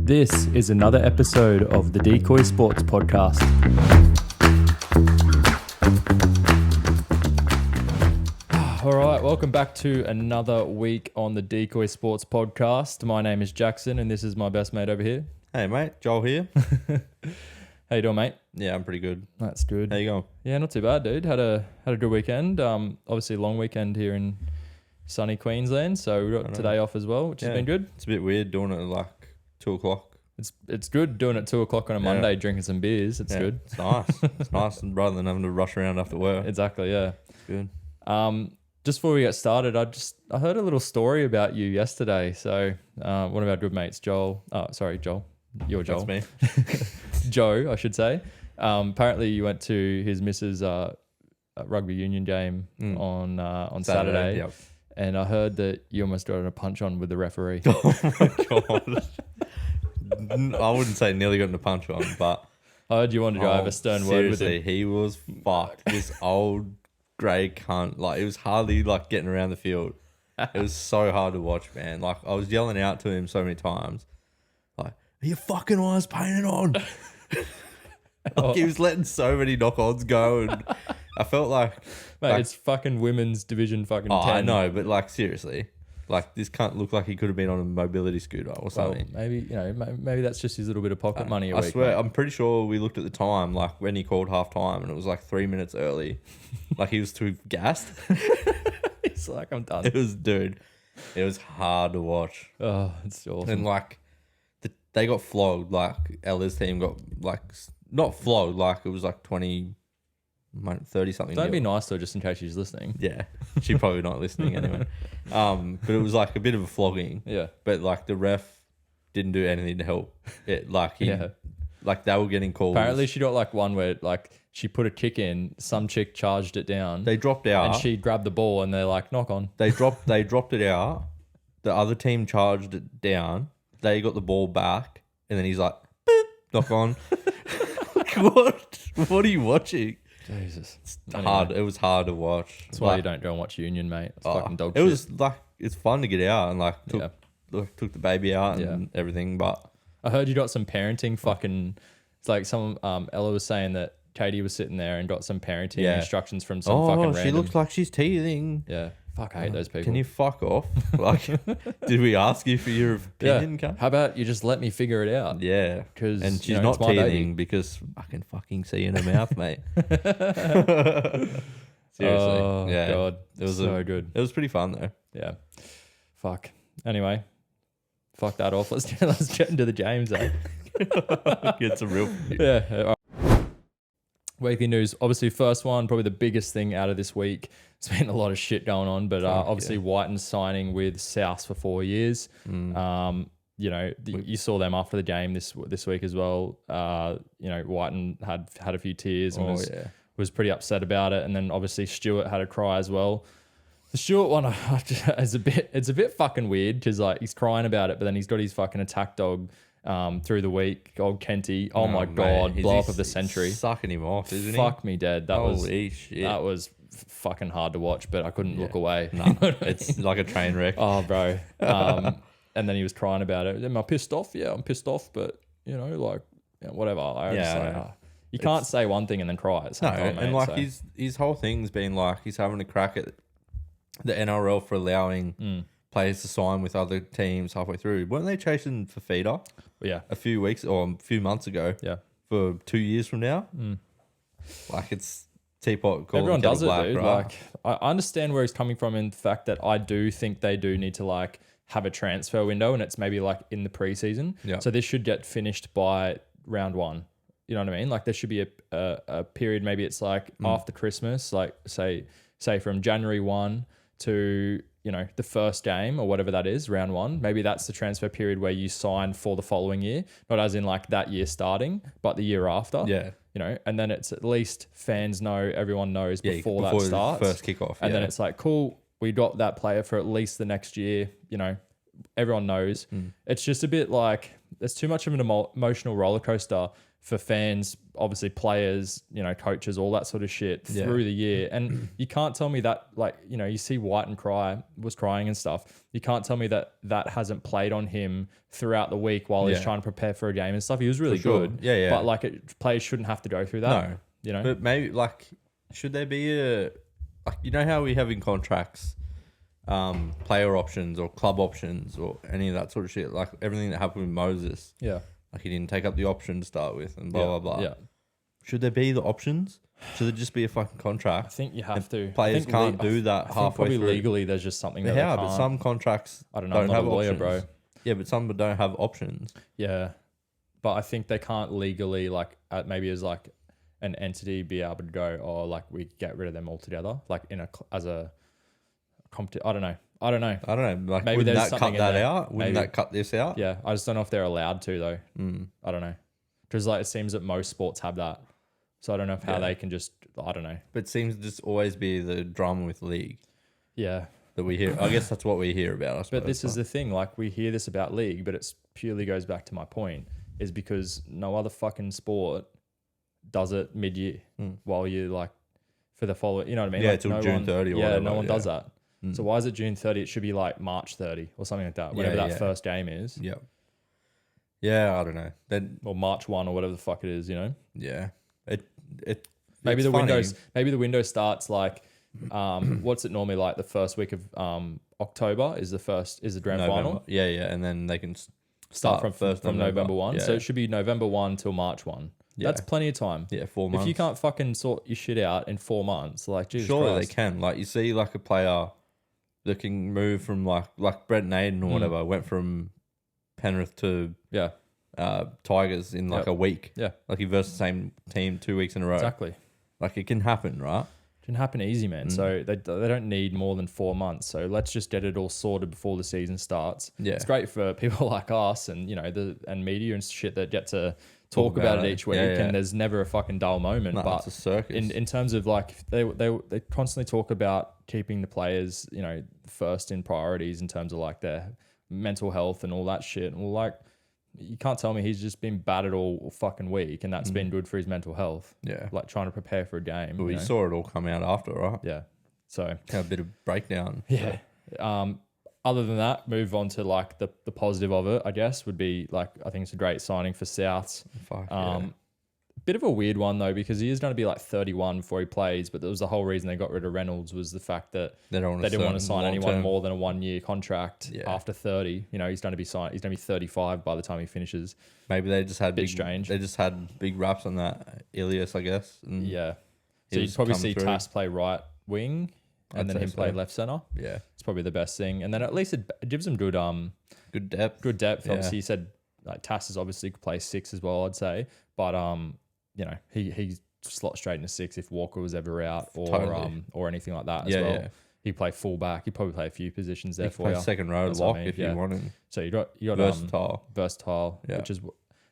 This is another episode of the Decoy Sports Podcast. All right, welcome back to another week on the Decoy Sports Podcast. My name is Jackson, and this is my best mate over here. Hey, mate. Joel here. How you doing, mate? Yeah, I'm pretty good. That's good. How you going? Yeah, not too bad, dude. Had a good weekend. Obviously a long weekend here in sunny Queensland, so we got today off as well, which has been good. It's a bit weird doing it at like 2 o'clock. It's good doing it at 2 o'clock on a Monday, drinking some beers. It's good. It's nice. It's nice rather than having to rush around after work. Exactly, yeah. Good. Just before we get started, I heard a little story about you yesterday. So one of our good mates, Joel. You're Joel. That's me. Joe, I should say. Apparently you went to his missus' rugby union game on Saturday. Yep. And I heard that you almost got in a punch on with the referee. Oh my God. I wouldn't say nearly got in a punch on, but I heard you wanted to go have a stern word with him. seriously, he was fucked. This old grey cunt. Like, it was hardly like getting around the field. It was so hard to watch, man. Like, I was yelling out to him so many times. Like, are your fucking eyes painted on? He was letting so many knock-ons go, and I felt like... Mate, it's fucking women's division fucking 10. I know, but like, seriously. Like, this can't look like he could have been on a mobility scooter or something. Well, maybe that's just his little bit of pocket money a I week. swear, mate. I'm pretty sure we looked at the time, like when he called half time, and it was like 3 minutes early. Like, he was too gassed. It's like, I'm done. It was hard to watch. Oh, it's awesome. And like, they got flogged. Like, Ella's team got like, not flogged, like it was like 20, 30 something. Don't be nice though, just in case she's listening. Yeah, she's probably not listening anyway. But it was like a bit of a flogging. Yeah. But like, the ref didn't do anything to help it. Like, like they were getting calls. Apparently she got like one where like she put a kick in, some chick charged it down. They dropped out. And she grabbed the ball and they're like, knock on. They dropped it out. The other team charged it down. They got the ball back, and then he's like, boop, knock on. What are you watching? Jesus. It's hard. It was hard to watch. That's why you don't go and watch Union, mate. It's fucking dog it shit. was like, it's fun to get out and like took the baby out and everything, but I heard you got some parenting fucking... It's like Ella was saying that Katie was sitting there and got some parenting instructions from some fucking random... she looks like she's teething. Yeah. Fuck, I hate those people. Can you fuck off? Like, did we ask you for your opinion? Yeah. How about you just let me figure it out? Yeah. And she's not teething because I can fucking see in her mouth, mate. Seriously. Oh, yeah. God. It was so good. It was pretty fun, though. Yeah. Fuck. Anyway, fuck that off. Let's get into the James, eh? Get some real... Yeah. Weekly news. Obviously, first one, probably the biggest thing out of this week. There's been a lot of shit going on, but obviously Wighton signing with South for 4 years. You saw them after the game this week as well. Wighton had a few tears and was pretty upset about it. And then obviously Stewart had a cry as well. The Stewart one is a bit fucking weird because like he's crying about it, but then he's got his fucking attack dog through the week, old Kenty. Oh my God, blow up of the century. Sucking him off, isn't he? Fuck me dead. Holy shit. That was fucking hard to watch, but I couldn't look away. No, it's like a train wreck. Oh, bro. And then he was crying about it. Am I pissed off? Yeah, I'm pissed off, but whatever. You can't say one thing and then cry at the same time, and mate, like his whole thing's been like he's having a crack at the NRL for allowing players to sign with other teams halfway through. Weren't they chasing for feeder? Yeah. A few months ago. Yeah. For 2 years from now. Like, it's teapot called. Everyone does it, black, dude. right? Like, I understand where he's coming from in the fact that I do think they do need to like have a transfer window, and it's maybe like in the preseason. Yeah. So this should get finished by round 1. You know what I mean? Like there should be a period. Maybe it's like after Christmas, like say from January 1 to the first game or whatever that is, round 1. Maybe that's the transfer period where you sign for the following year, not as in like that year starting, but the year after. Yeah. And then it's at least fans know, everyone knows before that starts. First kickoff. And then it's like, cool, we got that player for at least the next year. Everyone knows. It's just a bit like there's too much of an emotional roller coaster for fans, obviously players, coaches, all that sort of shit through the year. And you can't tell me that, you see Wighton was crying and stuff. You can't tell me that hasn't played on him throughout the week while he's trying to prepare for a game and stuff. He was really good. Yeah. But players shouldn't have to go through that. No. But maybe should there be how we have in contracts, player options or club options or any of that sort of shit, like everything that happened with Moses. Yeah. He didn't take up the option to start with and blah, blah, blah. Yeah. Should there be the options? Should there just be a fucking contract? I think you have to. Players can't do that halfway probably through. Legally, there's just something that they can't. But some contracts I don't know. I'm not a lawyer, bro. Yeah, but some don't have options. Yeah. But I think they can't legally, maybe as an entity be able to go, we get rid of them altogether, as a competition. I don't know. Maybe wouldn't that cut that out? Wouldn't that cut this out? Yeah. I just don't know if they're allowed to, though. I don't know. Because it seems that most sports have that. So I don't know how they can just, I don't know. But it seems to just always be the drama with league. Yeah. That we hear. I guess that's what we hear about, I suppose. But this is the thing. We hear this about league, but it purely goes back to my point, is because no other fucking sport does it mid-year while you for the following, you know what I mean? Yeah, till June 30 or whatever. Yeah, no one does that. So why is it June 30? It should be March 30 or something like that, whatever that first game is. Yeah. Yeah, I don't know. Or March 1 or whatever the fuck it is, Yeah. Maybe the window starts what's it normally the first week of October is the grand final. Yeah, and then they can start from November 1. So it should be November 1 till March 1. Yeah. That's plenty of time. Yeah, 4 months. If you can't fucking sort your shit out in 4 months, Jesus surely Christ. they can. You see a player that can move from Brett Naden or whatever went from Penrith to Tigers in a week. Yeah. He versus the same team 2 weeks in a row. Exactly. It can happen, right? It can happen easy, man. So they don't need more than 4 months. So let's just get it all sorted before the season starts. Yeah. It's great for people like us and and media and shit that get to talk about it each week, and there's never a fucking dull moment. But it's a circus. In terms of they constantly talk about keeping the players first in priorities in terms of their mental health and all that shit. And you can't tell me he's just been battered all fucking week and that's been good for his mental health. Yeah, trying to prepare for a game. Well, you saw it all come out after, right? Yeah, so a bit of breakdown. Yeah. Other than that, move on to the positive of it, I guess, would be I think it's a great signing for Souths. Fuck, Bit of a weird one though, because he is going to be 31 before he plays, but that was the whole reason they got rid of Reynolds was the fact that they didn't want to sign anyone more than a 1 year contract after 30. He's going to be 35 by the time he finishes. Maybe they just had strange. They just had big raps on that Ilias, I guess. And so you'd probably see Tass play right wing and then him play left center. Yeah, it's probably the best thing. And then at least it gives him good depth. Good depth. Obviously, he said Tass is obviously could play 6 as well, I'd say, but he slot straight into 6 if Walker was ever out or anything like that as well. Yeah. He'd play full back. He'd probably play a few positions there for you. Second row lock if you wanted. So you got versatile, which is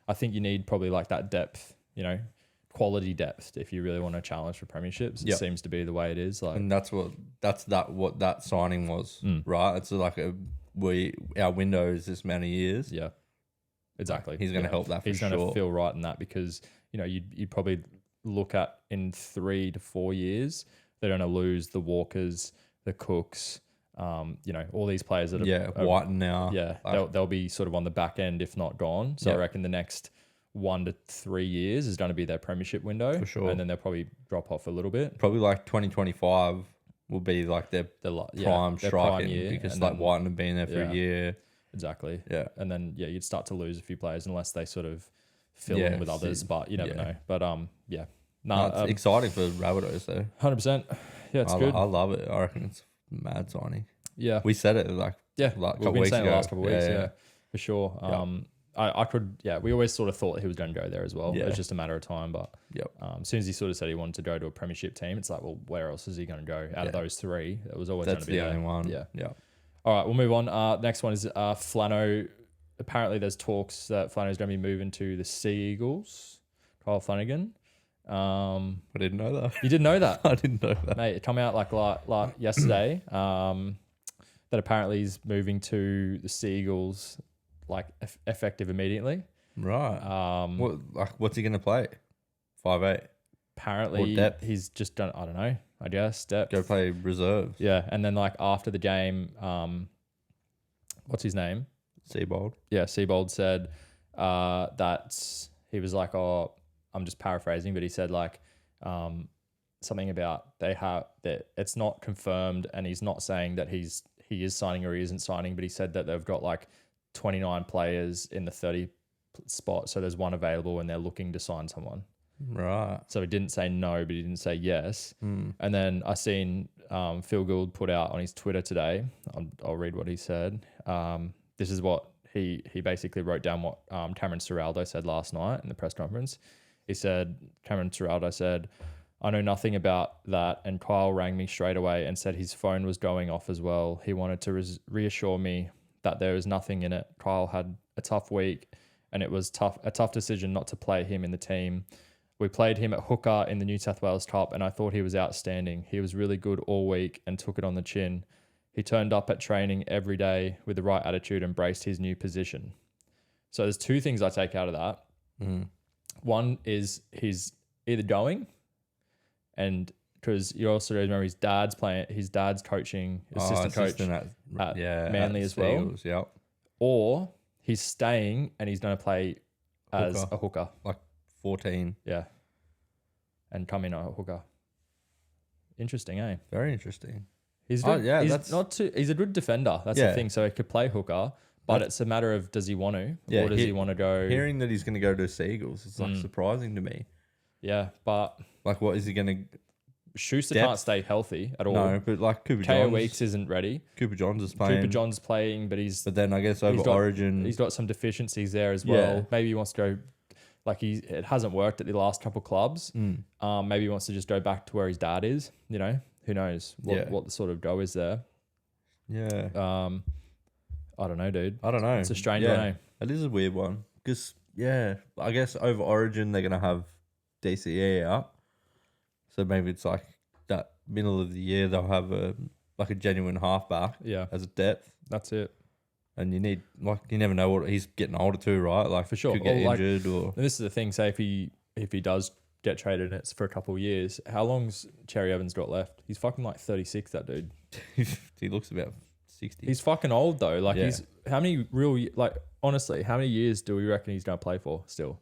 I think you need probably that depth, quality depth if you really want to challenge for premierships. It seems to be the way it is. And what that signing was, right? It's our window is this many years. Yeah. Exactly. He's going to help that for sure. He's going to feel right in that because, you'd probably look at in 3 to 4 years, they're going to lose the Walkers, the Cooks, all these players that are Wighton now. Yeah. They'll be sort of on the back end, if not gone. So I reckon the next 1 to 3 years is going to be their premiership window. For sure. And then they'll probably drop off a little bit. Probably 2025 will be their prime striking year, because Wighton have been there for a year. Exactly. Yeah. And then, you'd start to lose a few players unless they sort of fill in with others, but you never know. But, it's exciting for Rabbitohs, though. 100%. Yeah, it's good. I love it. I reckon it's mad signing. Yeah. We said it a couple weeks ago. The last couple of weeks, for sure. We always sort of thought he was going to go there as well. It was just a matter of time, but as soon as he sort of said he wanted to go to a premiership team, it's where else is he going to go out of those 3? It was always going to be the only one. Yeah. Yeah. All right, we'll move on. Next one is Flano. Apparently, there's talks that Flano's going to be moving to the Sea Eagles. Kyle Flanagan. I didn't know that. You didn't know that? I didn't know that. Mate, it came out like yesterday that apparently he's moving to the Sea Eagles effective immediately. Right. What's he going to play? 5'8". Apparently, he's just done. I don't know. I guess depth. Go play reserves. Yeah, and then like after the game, what's his name? Seabold. Yeah, Seabold said that he was like, oh, I'm just paraphrasing, but he said like something about that it's not confirmed, and he's not saying that he is signing or he isn't signing, but he said that they've got like 29 players in the 30 spot, so there's one available, and they're looking to sign someone. Right. So he didn't say no, but he didn't say yes. And then I seen Phil Gould put out on his Twitter today. I'll read what he said. This is what he basically wrote down what Cameron Ciraldo said last night in the press conference. He said, Cameron Ciraldo said, I know nothing about that, and Kyle rang me straight away and said his phone was going off as well. He wanted to reassure me that there was nothing in it. Kyle had a tough week, and it was a tough decision not to play him in the team. We played him at hooker in the New South Wales Cup, and I thought he was outstanding. He was really good all week and took it on the chin. He turned up at training every day with the right attitude and embraced his new position. So there's two things I take out of that. One is he's either going, and because you also remember his dad's coaching, assistant coach at Manly as well. Eels, yep. Or he's staying and he's going to play as a hooker. Like 14. Yeah. And come in a hooker. Interesting, eh? Very interesting. He's a good defender. That's the thing. So he could play hooker, but it's a matter of does he want to, or does he want to go? Hearing that he's going to go to Seagulls is like surprising to me. Yeah, but like, what is he going to? Schuster can't stay healthy at all. No, but like Cooper K.O. Johns, Weeks isn't ready. Cooper Johns is playing. Cooper Johns playing, but then I guess over Origin, he's got some deficiencies there as well. Yeah. Maybe he wants to go. Like it hasn't worked at the last couple clubs. Maybe he wants to just go back to where his dad is. You know, who knows what the sort of go is there. Yeah. I don't know, dude. I don't know. It's a strange one. Eh? It is a weird one because I guess over Origin they're gonna have DCE out, so maybe it's like that middle of the year they'll have a genuine halfback. Yeah. As a depth. That's it. And you need, you never know what he's getting older too, right? Like, for sure, could get injured or. And this is the thing. Say if he does get traded and it's for a couple of years, how long's Cherry Evans got left? He's fucking like 36. That dude. He looks about 60. He's fucking old though. Like he's how many honestly, how many years do we reckon he's gonna play for still?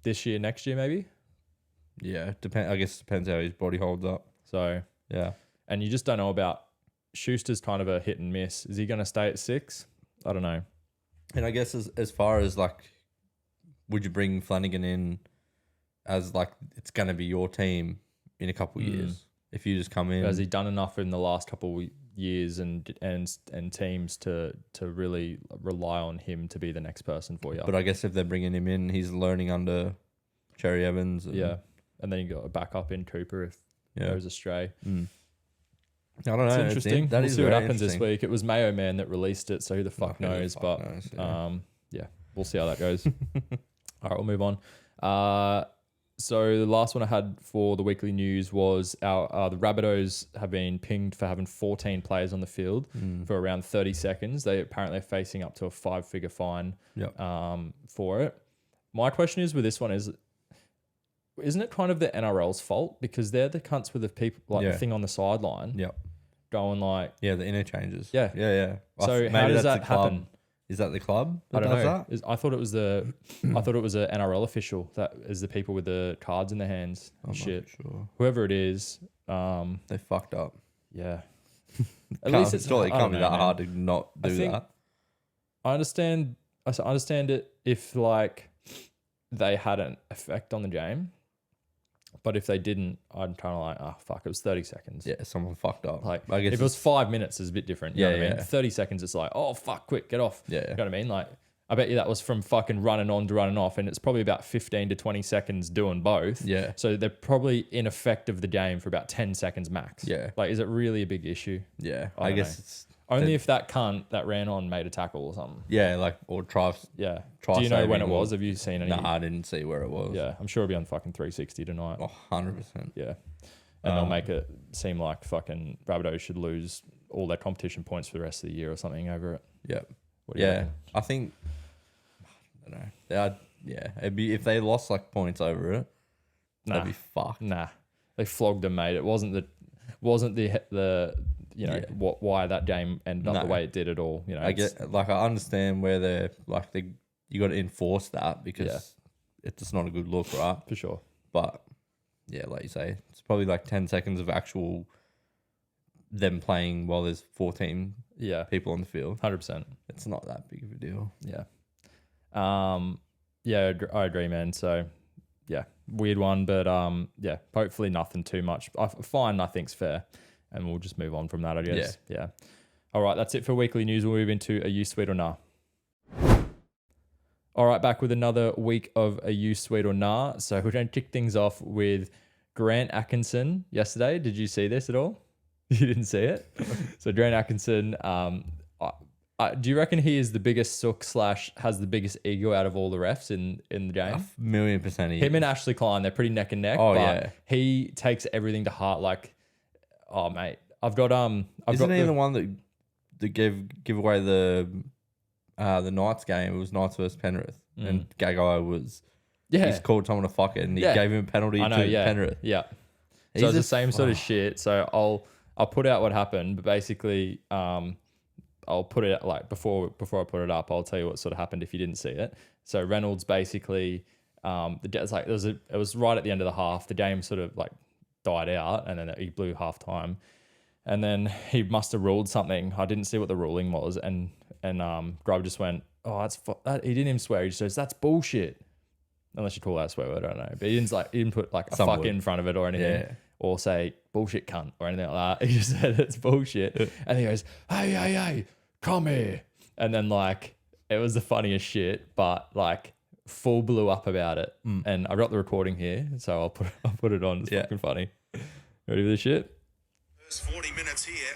This year, next year, maybe. Yeah, I guess it depends how his body holds up. So yeah, and you just don't know about Schuster's kind of a hit and miss. Is he gonna stay at 6? I don't know. And I guess as far as like, would you bring Flanagan in as like it's going to be your team in a couple of years if you just come in? Has he done enough in the last couple of years and teams to really rely on him to be the next person for you? But I guess if they're bringing him in, he's learning under Cherry Evans. And then you got a backup in Cooper if he goes astray. I don't know. It's interesting. We'll see what happens this week. It was Mayo Man that released it, so who the fuck knows? We'll see how that goes. All right, we'll move on. So the last one I had for the weekly news was the Rabbitohs have been pinged for having 14 players on the field for around 30 seconds. They apparently are facing up to a 5-figure fine for it. My question is with this one isn't it kind of the NRL's fault because they're the cunts with the people the thing on the sideline? Yep. Going like the interchanges. Yeah. So how does that happen? Is that the club? I don't know. I thought it was a NRL official that is the people with the cards in their hands. Shit. Sure. Whoever it is, they fucked up. Yeah. At least it's surely it can't be that hard to not do that. I understand it if like they had an effect on the game. But if they didn't, I'm kind of like, fuck, it was 30 seconds. Yeah, someone fucked up. Like, I guess if it was 5 minutes, it's a bit different. You know what I mean? 30 seconds, it's like, oh, fuck, quick, get off. Yeah. You know what I mean? Like, I bet you that was from fucking running on to running off, and it's probably about 15 to 20 seconds doing both. Yeah. So they're probably in effect of the game for about 10 seconds max. Yeah. Like, is it really a big issue? Yeah. I guess it's... Only if that cunt that ran on made a tackle or something. Yeah, like, or try. Yeah. Do you know when it was? Have you seen any? Nah, I didn't see where it was. Yeah, I'm sure it'll be on fucking 360 tonight. Oh, 100%. Yeah. And they'll make it seem like fucking Rabbitohs should lose all their competition points for the rest of the year or something over it. Yeah. What do you reckon? I think, I don't know. yeah, it'd be if they lost like points over it, that'd be fucked. Nah, they flogged them, mate. It wasn't the why that game ended up the way it did at all. You know, I understand where they're like you got to enforce that because it's just not a good look, right? For sure. But yeah, like you say, it's probably like 10 seconds of actual them playing while there's 14 people on the field. 100%. It's not that big of a deal. Yeah. Yeah, I agree, man. So yeah, weird one, but yeah, hopefully nothing too much. Fine, I think's fair, and we'll just move on from that, I guess. Yeah. All right, that's it for weekly news. We'll move into Are You Sweet or Nah? All right, back with another week of Are You Sweet or Nah? So we're going to kick things off with Grant Atkinson yesterday. Did you see this at all? You didn't see it? So Grant Atkinson, do you reckon he is the biggest sook / has the biggest ego out of all the refs in the game? 1,000,000%. Him and Ashley Klein, they're pretty neck and neck. Oh, but yeah. He takes everything to heart. Like, oh, mate. Isn't he the one that give away the Knights game? It was Knights versus Penrith. And Gagai was... Yeah. He's called someone a fucker and he gave him a penalty to Penrith. Yeah. So it's the same sort of shit. So I'll put out what happened, but basically... I'll put it like before I put it up. I'll tell you what sort of happened if you didn't see it. So Reynolds basically, it was right at the end of the half. The game sort of like died out, and then he blew half time, and then he must have ruled something. I didn't see what the ruling was, and Grub just went, "Oh, that." He didn't even swear. He just says, "That's bullshit." Unless you call that a swear word, I don't know. But he didn't put like a fuck in front of it or anything, or say bullshit cunt or anything like that. He just said it's bullshit, and he goes, "Hey, come here," and then like it was the funniest shit, but like full blew up about it. And I've got the recording here, so I'll put it on. It's fucking funny. Ready for this shit? First 40 minutes here.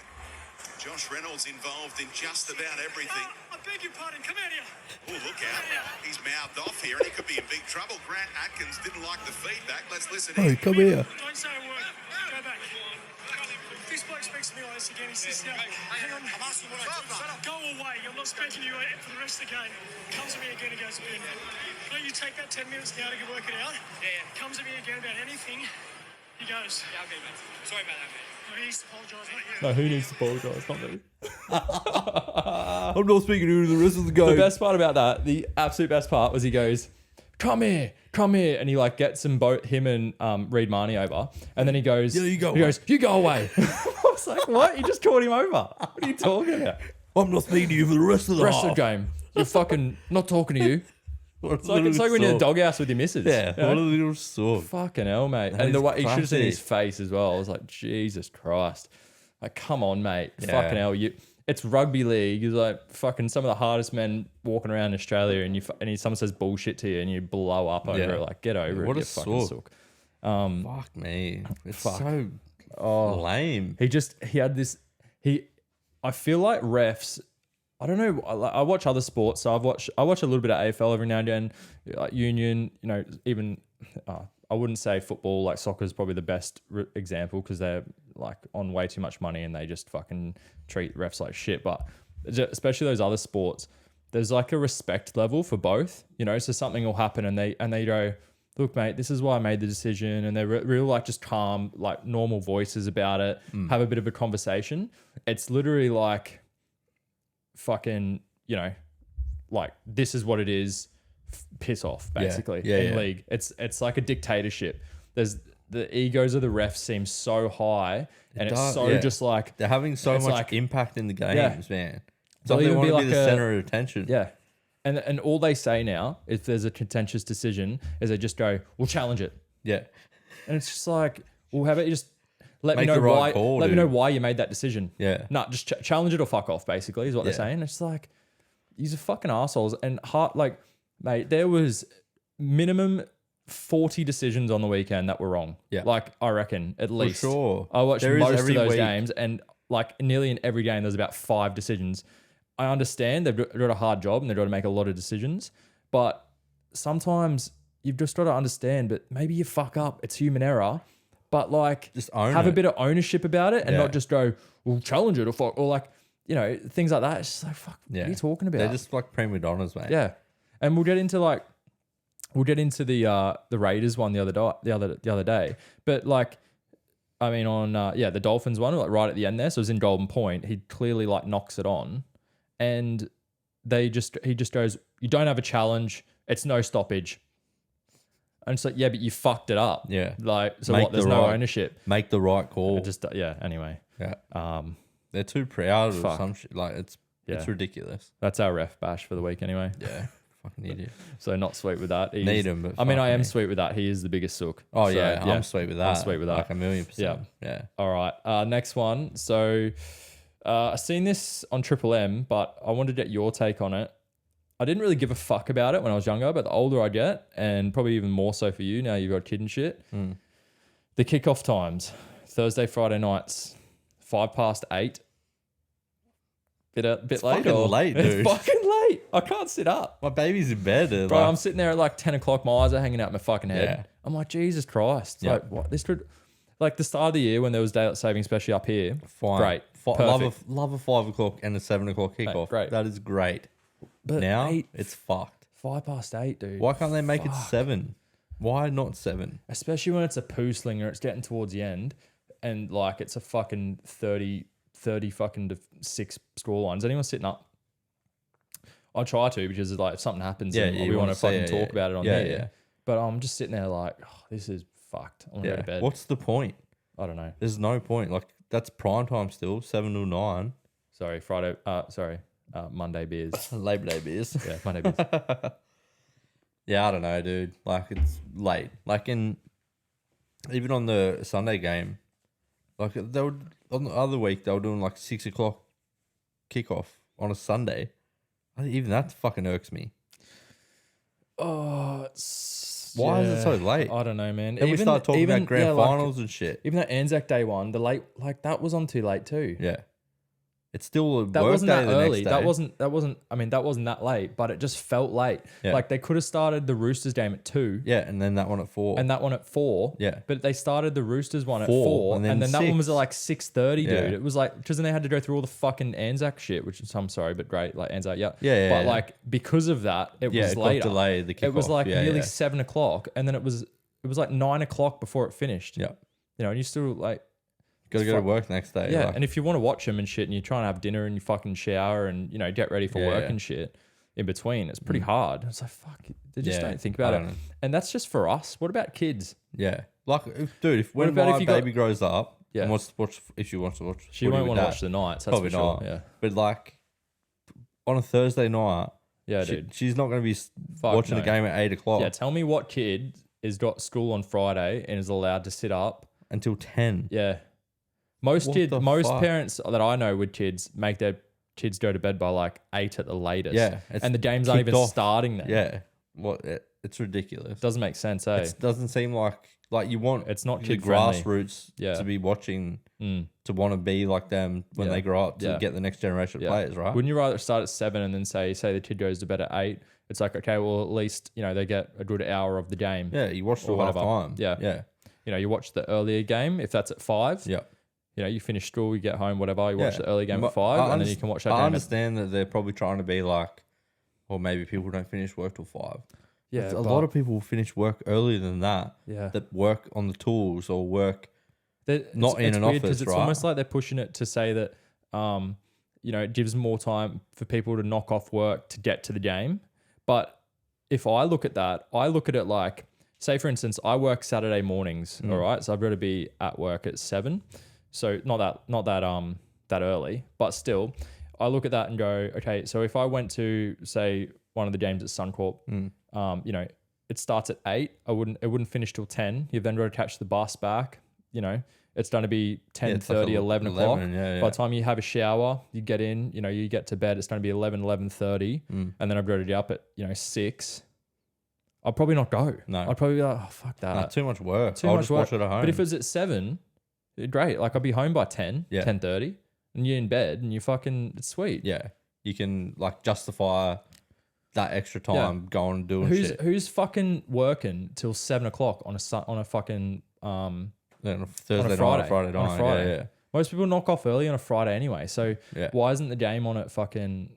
Josh Reynolds involved in just about everything. I beg your pardon, come out here. Oh, look out. He's mouthed off here and he could be in big trouble. Grant Atkins didn't like the feedback. Let's listen in. Come here. Don't say a word. Go back. If this bloke speaks to me like this again, he says, hang on. I'm asking what I did. Shut up. Go away. I'm not speaking to you for the rest of the game. Comes to me again and goes, don't you take that 10 minutes now to work it out? Yeah. Comes to me again about anything. He goes, yeah, okay, mate. Sorry about that, mate. He needs to apologise, not you. No, who needs to apologise? Not me. I'm not speaking to the rest of the game. The best part about that, the absolute best part, was he goes, come here, and he like gets him and Reed Marnie over, and then he goes, you go away. I was like, what? You just called him over. What are you talking about? I'm not speaking to you for the rest of the game. You're fucking not talking to you. It's like when you're in the doghouse with your missus. Yeah, what a little sook. Fucking hell, mate. And the way he should have seen his face as well. I was like, Jesus Christ. Like, come on, mate. Yeah. Fucking hell. It's rugby league. You're like fucking some of the hardest men walking around in Australia, and someone says bullshit to you and you blow up over it. Like, get over it. What a fucking sook. Fuck me. It's so lame. He had this. I feel like refs. I don't know. I watch other sports, so I watch a little bit of AFL every now and again, like Union. You know, even I wouldn't say football. Like soccer is probably the best example because they're like on way too much money and they just fucking treat refs like shit. But especially those other sports, there's like a respect level for both. You know, so something will happen and they go, look, mate, this is why I made the decision, and they're real like just calm, like normal voices about it. Have a bit of a conversation. It's literally like. Fucking, you know, like this is what it is. Piss off, basically. In league, it's like a dictatorship. There's the egos of the refs seem so high, and it's just like they're having so much impact in the games, man. It's like they want to be the center of attention. Yeah, and all they say now, if there's a contentious decision, is they just go, "We'll challenge it." Yeah, and it's just like, well, how about you just let me know why. Let me know why you made that decision. Yeah. No, just challenge it or fuck off. Basically, is what they're saying. It's like these are fucking assholes. And like, mate, there was minimum 40 decisions on the weekend that were wrong. Yeah. Like I reckon at least. For sure. I watched most of those games, and like nearly in every game, there's about 5 decisions. I understand they've got a hard job and they've got to make a lot of decisions, but sometimes you've just got to understand. But maybe you fuck up. It's human error. But like, just have a bit of ownership about it and not just go, well, challenge it or fuck, or like, you know, things like that. It's just like, fuck, what are you talking about? They're just like prima donnas, mate. Yeah. And we'll get into like we'll get into the Raiders one the other day, but like, I mean, on the Dolphins one, like right at the end there, so it was in Golden Point. He clearly like knocks it on, and he just goes, "You don't have a challenge. It's no stoppage." And it's like, yeah, but you fucked it up. Yeah. Like, so what? There's no ownership. Make the right call. Anyway. Yeah. They're too proud of Fuck. some shit. Like it's ridiculous. That's our ref bash for the week anyway. Yeah. Fucking idiot. So not sweet with that. Need him, but I mean, I am sweet with that. He is the biggest sook. Oh So, yeah, I'm sweet with that. I'm sweet with that. Like 1,000,000%. Yeah. All right. Next one. So I've seen this on Triple M, but I wanted to get your take on it. I didn't really give a fuck about it when I was younger, but the older I get, and probably even more so for you now you've got a kid and shit, the kickoff times, Thursday, Friday nights, 8:05. Bit late. Fucking late, dude. It's fucking late. I can't sit up. My baby's in bed. Bro, I'm sitting there at like 10 o'clock. My eyes are hanging out my fucking head. Yeah. I'm like, Jesus Christ. Yeah. Like, what? This could, like the start of the year when there was daylight saving, especially up here. Fine. Great. Perfect. Love a 5 o'clock and a 7 o'clock kickoff. great. That is great. But Now it's fucked. 8:05, dude. Why can't they make it 7? Why not 7? Especially when it's a poo slinger, it's getting towards the end, and like it's a fucking 30 fucking to 6 score lines. Anyone sitting up? I try to, because it's like if something happens, and we want to fucking talk about it on here. Yeah. But I'm just sitting there like, oh, this is fucked. I want to go to bed. What's the point? I don't know. There's no point. Like that's prime time still, 7 to 9. Sorry, Monday beers. Labor Day beers. Yeah, Monday beers. Yeah, I don't know, dude. Like it's late. Like even on the Sunday game, like they would on the other week they were doing like 6 o'clock kickoff on a Sunday. Even that fucking irks me. Oh, why is it so late? I don't know, man. Then we start talking about grand finals and shit. Even that Anzac Day one, the late, like that was on too late too. Yeah. It's still a That work wasn't day that the early. next day. That wasn't that late, but it just felt late. Yeah. Like they could have started the Roosters game at 2. Yeah, and then that one at 4. And that one at 4. Yeah. But they started the Roosters one at 4, 4. and And then then that one was 6. at like 6:30, dude. Yeah. It was like, because then they had to go through all the fucking Anzac shit, which is, I'm sorry, but great. Like Anzac, yeah. Yeah, But yeah. like, because of that, it Yeah, was it got later. delayed, the It was kickoff. like Yeah, nearly yeah. 7 o'clock. And then it was like 9 o'clock before it finished. Yeah. You know, and you still like, Got to go to work next day. yeah, like- and if you want to watch them and shit, and you're trying to have dinner and you fucking shower and, you know, get ready for work yeah. and shit in between, it's pretty hard. It's like, fuck, they just Yeah, don't think about I it. don't know. And that's just for us. What about kids? Yeah. Like, dude, when about my if you got- baby grows up Yeah. and wants to watch, if she wants to watch, She footy won't with want to dad, watch the nights. That's probably for sure. not. Yeah, But like, on a Thursday night, yeah, dude. she's not going to be Fuck watching no. the game at 8 o'clock Yeah, tell me what kid has got school on Friday and is allowed to sit up. until 10. Yeah, most What the fuck? parents that I know with kids make their kids go to bed by like 8 at the latest. Yeah, it's and the games aren't kicked even off. starting then. Yeah. It's ridiculous. Doesn't make sense, eh? It doesn't seem like you want It's not the kid-friendly. grassroots Yeah. to be watching, Mm. to want to be like them when Yeah. they grow up to Yeah. get the next generation of Yeah. players, right? Wouldn't you rather start at 7 and then say the kid goes to bed at 8? It's like, okay, well, at least, you know, they get a good hour of the game. Yeah, you watch or till half whatever. time. Yeah. Yeah. You know, you watch the earlier game if that's at 5. Yeah. You know, you finish school, you get home, whatever. You watch Yeah. the early game But at 5, I and then you can watch that I game. understand that they're probably trying to be like, or maybe people don't finish work till 5. Yeah, a lot of people will finish work earlier than that. Yeah. That work on the tools or work. It's not in an weird office, it's right? almost like they're pushing it to say that, you know, it gives more time for people to knock off work to get to the game. But if I look at that, I look at it like, say for instance, I work Saturday mornings, all right? So I've got to be at work at 7. So not that early, but still, I look at that and go, okay, so if I went to say one of the games at Suncorp, you know, it starts at 8. It wouldn't finish till 10. You've then got to catch the bus back. You know, it's going to be 10:30, 11 o'clock. Yeah. By the time you have a shower, you get in, you know, you get to bed, it's going to be 11:30, and then I've got to get up at, you know, 6. I'll probably not go. No. I'd probably be like, oh, fuck that. Nah, too much work. Too I'll much just work. watch it at home. But if it's at 7, great. Like I'll be home by 10, Yeah. 10:30, and you're in bed and you fucking, it's sweet. yeah, you can like justify that extra time going and doing shit. Who's fucking working till 7 o'clock on a fucking Then on a Thursday Friday, night, Friday on a night. Friday. Yeah. Most people knock off early on a Friday anyway. So Yeah. why isn't the game on at fucking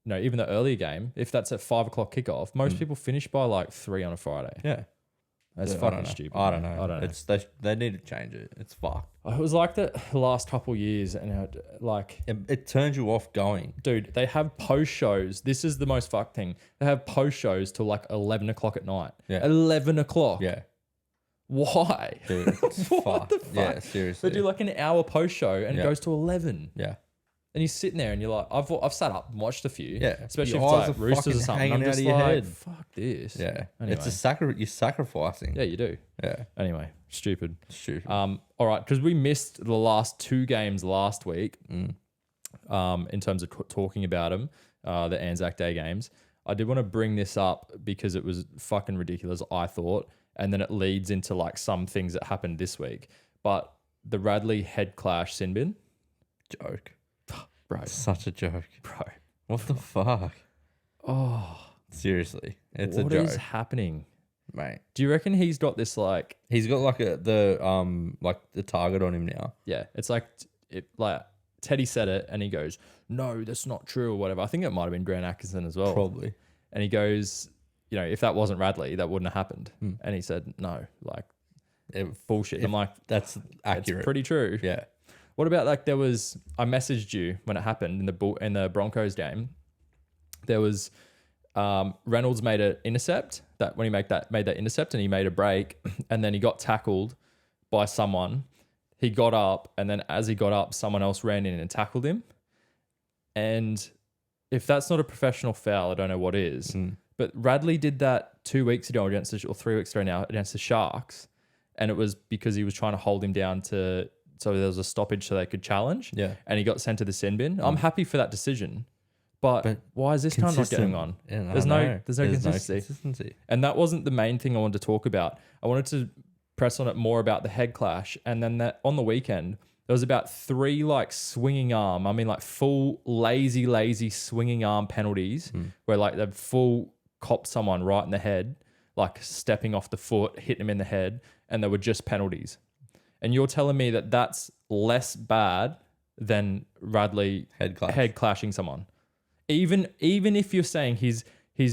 even the earlier game, if that's at 5 o'clock kickoff, most people finish by like 3 on a Friday. Yeah. That's fucking stupid. I don't know. I don't know. They need to change it. It's fucked. It was like that the last couple of years, and It turns you off going. dude, they have post shows. This is the most fucked thing. They have post shows till like 11 o'clock at night. Yeah. 11 o'clock. Yeah. Why? Dude, it's What the fucked. fuck? Yeah, seriously. They do like an hour post show and it Yeah. goes to 11. Yeah. And you're sitting there and you're like, I've sat up and watched a few. Yeah. Especially Your if eyes it's are like Roosters or fucking something. I'm hanging out just of your like, head. fuck this. Yeah. Anyway. It's you're sacrificing. Yeah, you do. Yeah. Anyway, stupid. Shoot. All right, because we missed the last 2 games last week. In terms of talking about them, the Anzac Day games. I did want to bring this up because it was fucking ridiculous, I thought, and then it leads into like some things that happened this week. But the Radley head clash sin bin, Joke. bro, Such a joke. bro. What the fuck? Oh, Seriously. It's what a joke. is happening? Mate. Do you reckon he's got this like? He's got like the target on him now. Yeah, it's like Teddy said it, and he goes, "No, that's not true," or whatever. I think it might have been Grant Atkinson as well. Probably. And he goes, if that wasn't Radley, that wouldn't have happened. And he said, "No, like bullshit." I'm like, that's accurate. it's pretty true. Yeah. What about like I messaged you when it happened in the Broncos game. There was Reynolds made an intercept that when he made that intercept and he made a break and then he got tackled by someone. He got up and then as he got up, someone else ran in and tackled him. And if that's not a professional foul, I don't know what is. But Radley did that 2 weeks ago or 3 weeks ago now against the Sharks. And it was because he was trying to hold him down so there was a stoppage so they could challenge. Yeah. And he got sent to the sin bin. I'm happy for that decision. But why is this time not getting on? Yeah, There's no There's consistency. And that wasn't the main thing I wanted to talk about. I wanted to press on it more about the head clash. And then that on the weekend, there was about 3 like swinging arm. I mean like full lazy swinging arm penalties where like they've full copped someone right in the head, like stepping off the foot, hitting him in the head. And they were just penalties. And you're telling me that that's less bad than Radley head clashing someone. Even if you're saying his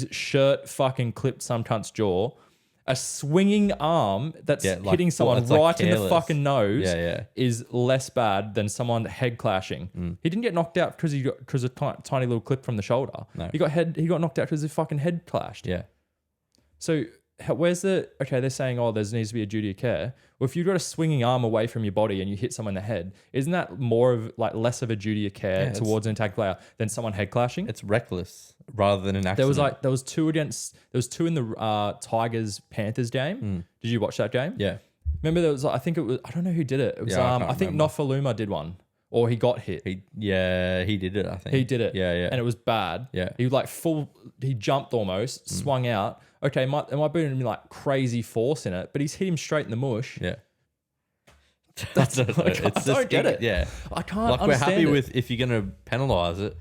shirt fucking clipped some cunt's jaw, a swinging arm that's hitting someone right in the fucking nose is less bad than someone head clashing. He didn't get knocked out because of a tiny little clip from the shoulder. No. He got knocked out because his fucking head clashed. Yeah. So they're saying, there needs to be a duty of care. Well, if you've got a swinging arm away from your body and you hit someone in the head, isn't that less of a duty of care towards an attack player than someone head clashing? It's reckless rather than an accident. There was two in the Tigers Panthers game. Did you watch that game? Yeah. Remember there was I don't know who did it. It was I think Nofaluma did one. Or he got hit. He did it, I think. He did it. Yeah. And it was bad. Yeah. He jumped almost, swung out. Okay, it might be like crazy force in it, but he's hit him straight in the mush. Yeah. I don't get it. Yeah. I can't like understand we're happy it. with if you're going to penalise it,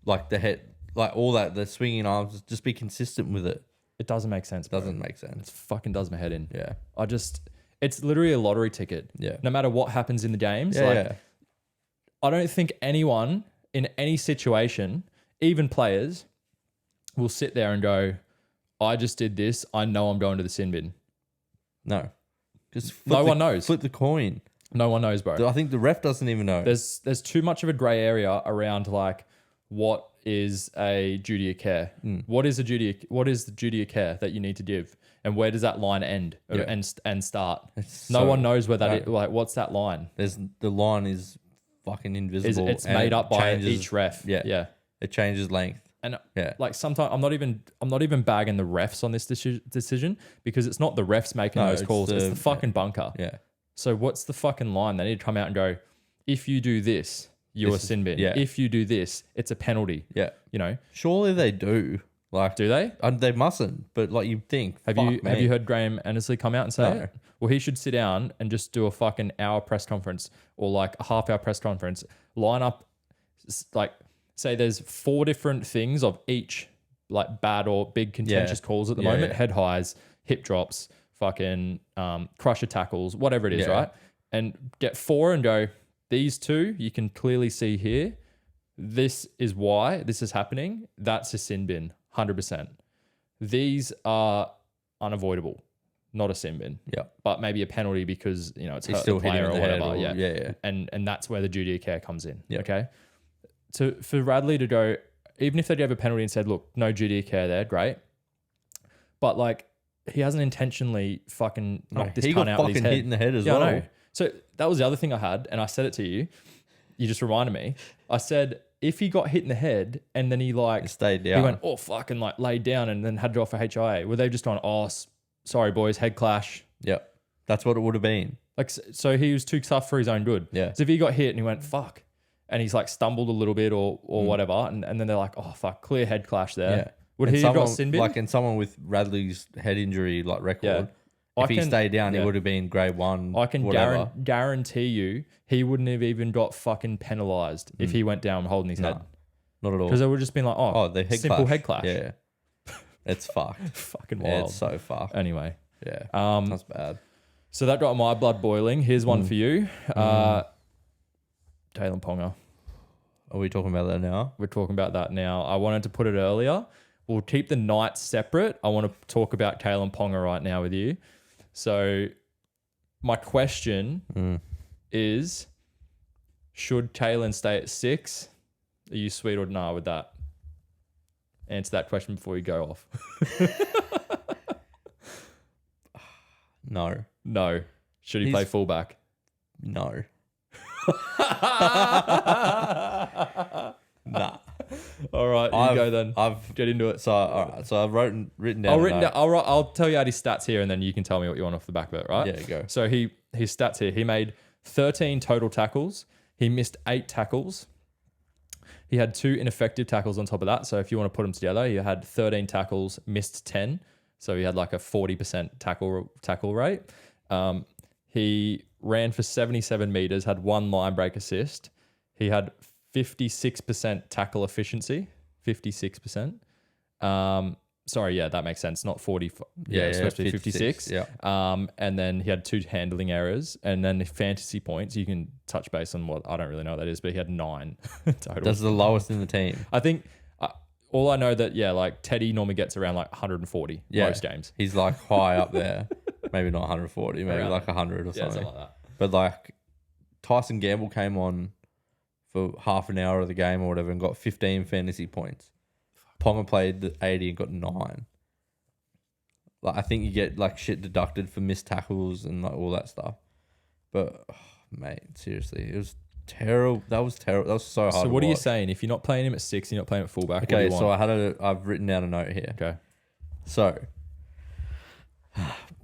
like the head, like all that, the swinging arms, just be consistent with it. It doesn't make sense. Bro. Doesn't make sense. It fucking does my head in. Yeah. It's literally a lottery ticket. Yeah. No matter what happens in the games. Yeah. I don't think anyone in any situation, even players, will sit there and go, I just did this. I know I'm going to the sin bin. No. Just no one knows. Flip the coin. No one knows, bro. I think the ref doesn't even know. There's too much of a grey area around like what is a duty of care. What is the duty of care that you need to give? And where does that line end and start? No one knows where that is. Like, what's that line? The line is fucking invisible. It's made up by each ref. Yeah. It changes length. And like sometimes I'm not even bagging the refs on this decision because it's not the refs making those calls. It's the fucking bunker. Yeah. So what's the fucking line? They need to come out and go, if you do this, you're a sin bin. Yeah. If you do this, it's a penalty. Yeah. You know? Surely they do. Like, do they? They mustn't. But like you'd think. Have you heard Graham Annesley come out and say it? Well, he should sit down and just do a fucking hour press conference or like a half hour press conference. Line up, like say there's 4 different things of each like bad or big contentious calls at the moment. Head highs, hip drops, fucking crusher tackles, whatever it is, right? And get 4 and go, these 2 you can clearly see here. this is why this is happening. That's a sin bin, 100%. These are unavoidable, not a sin bin. Yeah. But maybe a penalty because, it's He's hurt still the player hitting or the head whatever. or- Yeah. yeah. And that's where the duty of care comes in. Yeah. Okay. So for Radley to go, even if they gave a penalty and said, look, no duty of care there, great. But like, he hasn't intentionally fucking knocked this he cunt got out with his fucking head. hit in the head as Yeah, well. I know. So that was the other thing I had, and I said it to you. You just reminded me. I said, if he got hit in the head and then he Stayed down. he went, oh, fuck, and like laid down and then had to go off for HIA, were they just gone, oh, sorry, boys, head clash? Yep. That's what it would have been. Like, so he was too tough for his own good. Yeah. So if he got hit and he went, fuck, and he's like stumbled a little bit or whatever, and then they're like, oh, fuck, clear head clash there. Yeah. Would And he have got someone- sin bin? Like, and someone with Radley's head injury record, Yeah. if he stayed down, yeah. he would have been grade 1. I can whatever. guarantee you he wouldn't have even got fucking penalised if he went down holding his head. Not at all. Because they would have just been like, the head simple clash. head clash. Yeah. It's fucked. Fucking Yeah, wild. it's so fucked. Anyway, Yeah. That's bad. so that got my blood boiling. Here's one for you. Taylor Ponga. Are we talking about that now? We're talking about that now. I wanted to put it earlier. We'll keep the nights separate. I want to talk about Kyle Ponga right now with you. So my question is, should Kalen stay at 6? Are you sweet or nah with that? Answer that question before you go off. No. No. Should he play fullback? No. Nah. All right, you go then. I've Get into it. So all right. So I've written down. I'll tell you out his stats here, and then you can tell me what you want off the back of it, right? Yeah, go. So his stats here. He made 13 total tackles. He missed 8 tackles. He had 2 ineffective tackles on top of that. So if you want to put them together, he had 13 tackles, missed 10. So he had like a 40% tackle rate. He ran for 77 meters, had 1 line break assist. He had 56% tackle efficiency. 56%. Sorry, yeah, that makes sense. Not 40. Yeah, it's supposed to be 56. Yeah. And then he had 2 handling errors. And then the fantasy points, you can touch base on what, I don't really know what that is, but he had 9 total. That's the lowest in the team. I think all I know that, like Teddy normally gets around like 140 most games. He's like high up there. Maybe not 140, maybe Around like 100 or Yeah, something. something like that. But like Tyson Gamble came on for half an hour of the game or whatever and got 15 fantasy points. Ponga played the 80 and got 9. Like I think you get like shit deducted for missed tackles and like all that stuff. But mate, seriously, it was terrible. That was terrible. That was so hard. So to what are you watch. saying? If you're not playing him at 6, you're not playing him at fullback. Okay, what do you so want? I've written down a note here. Okay. So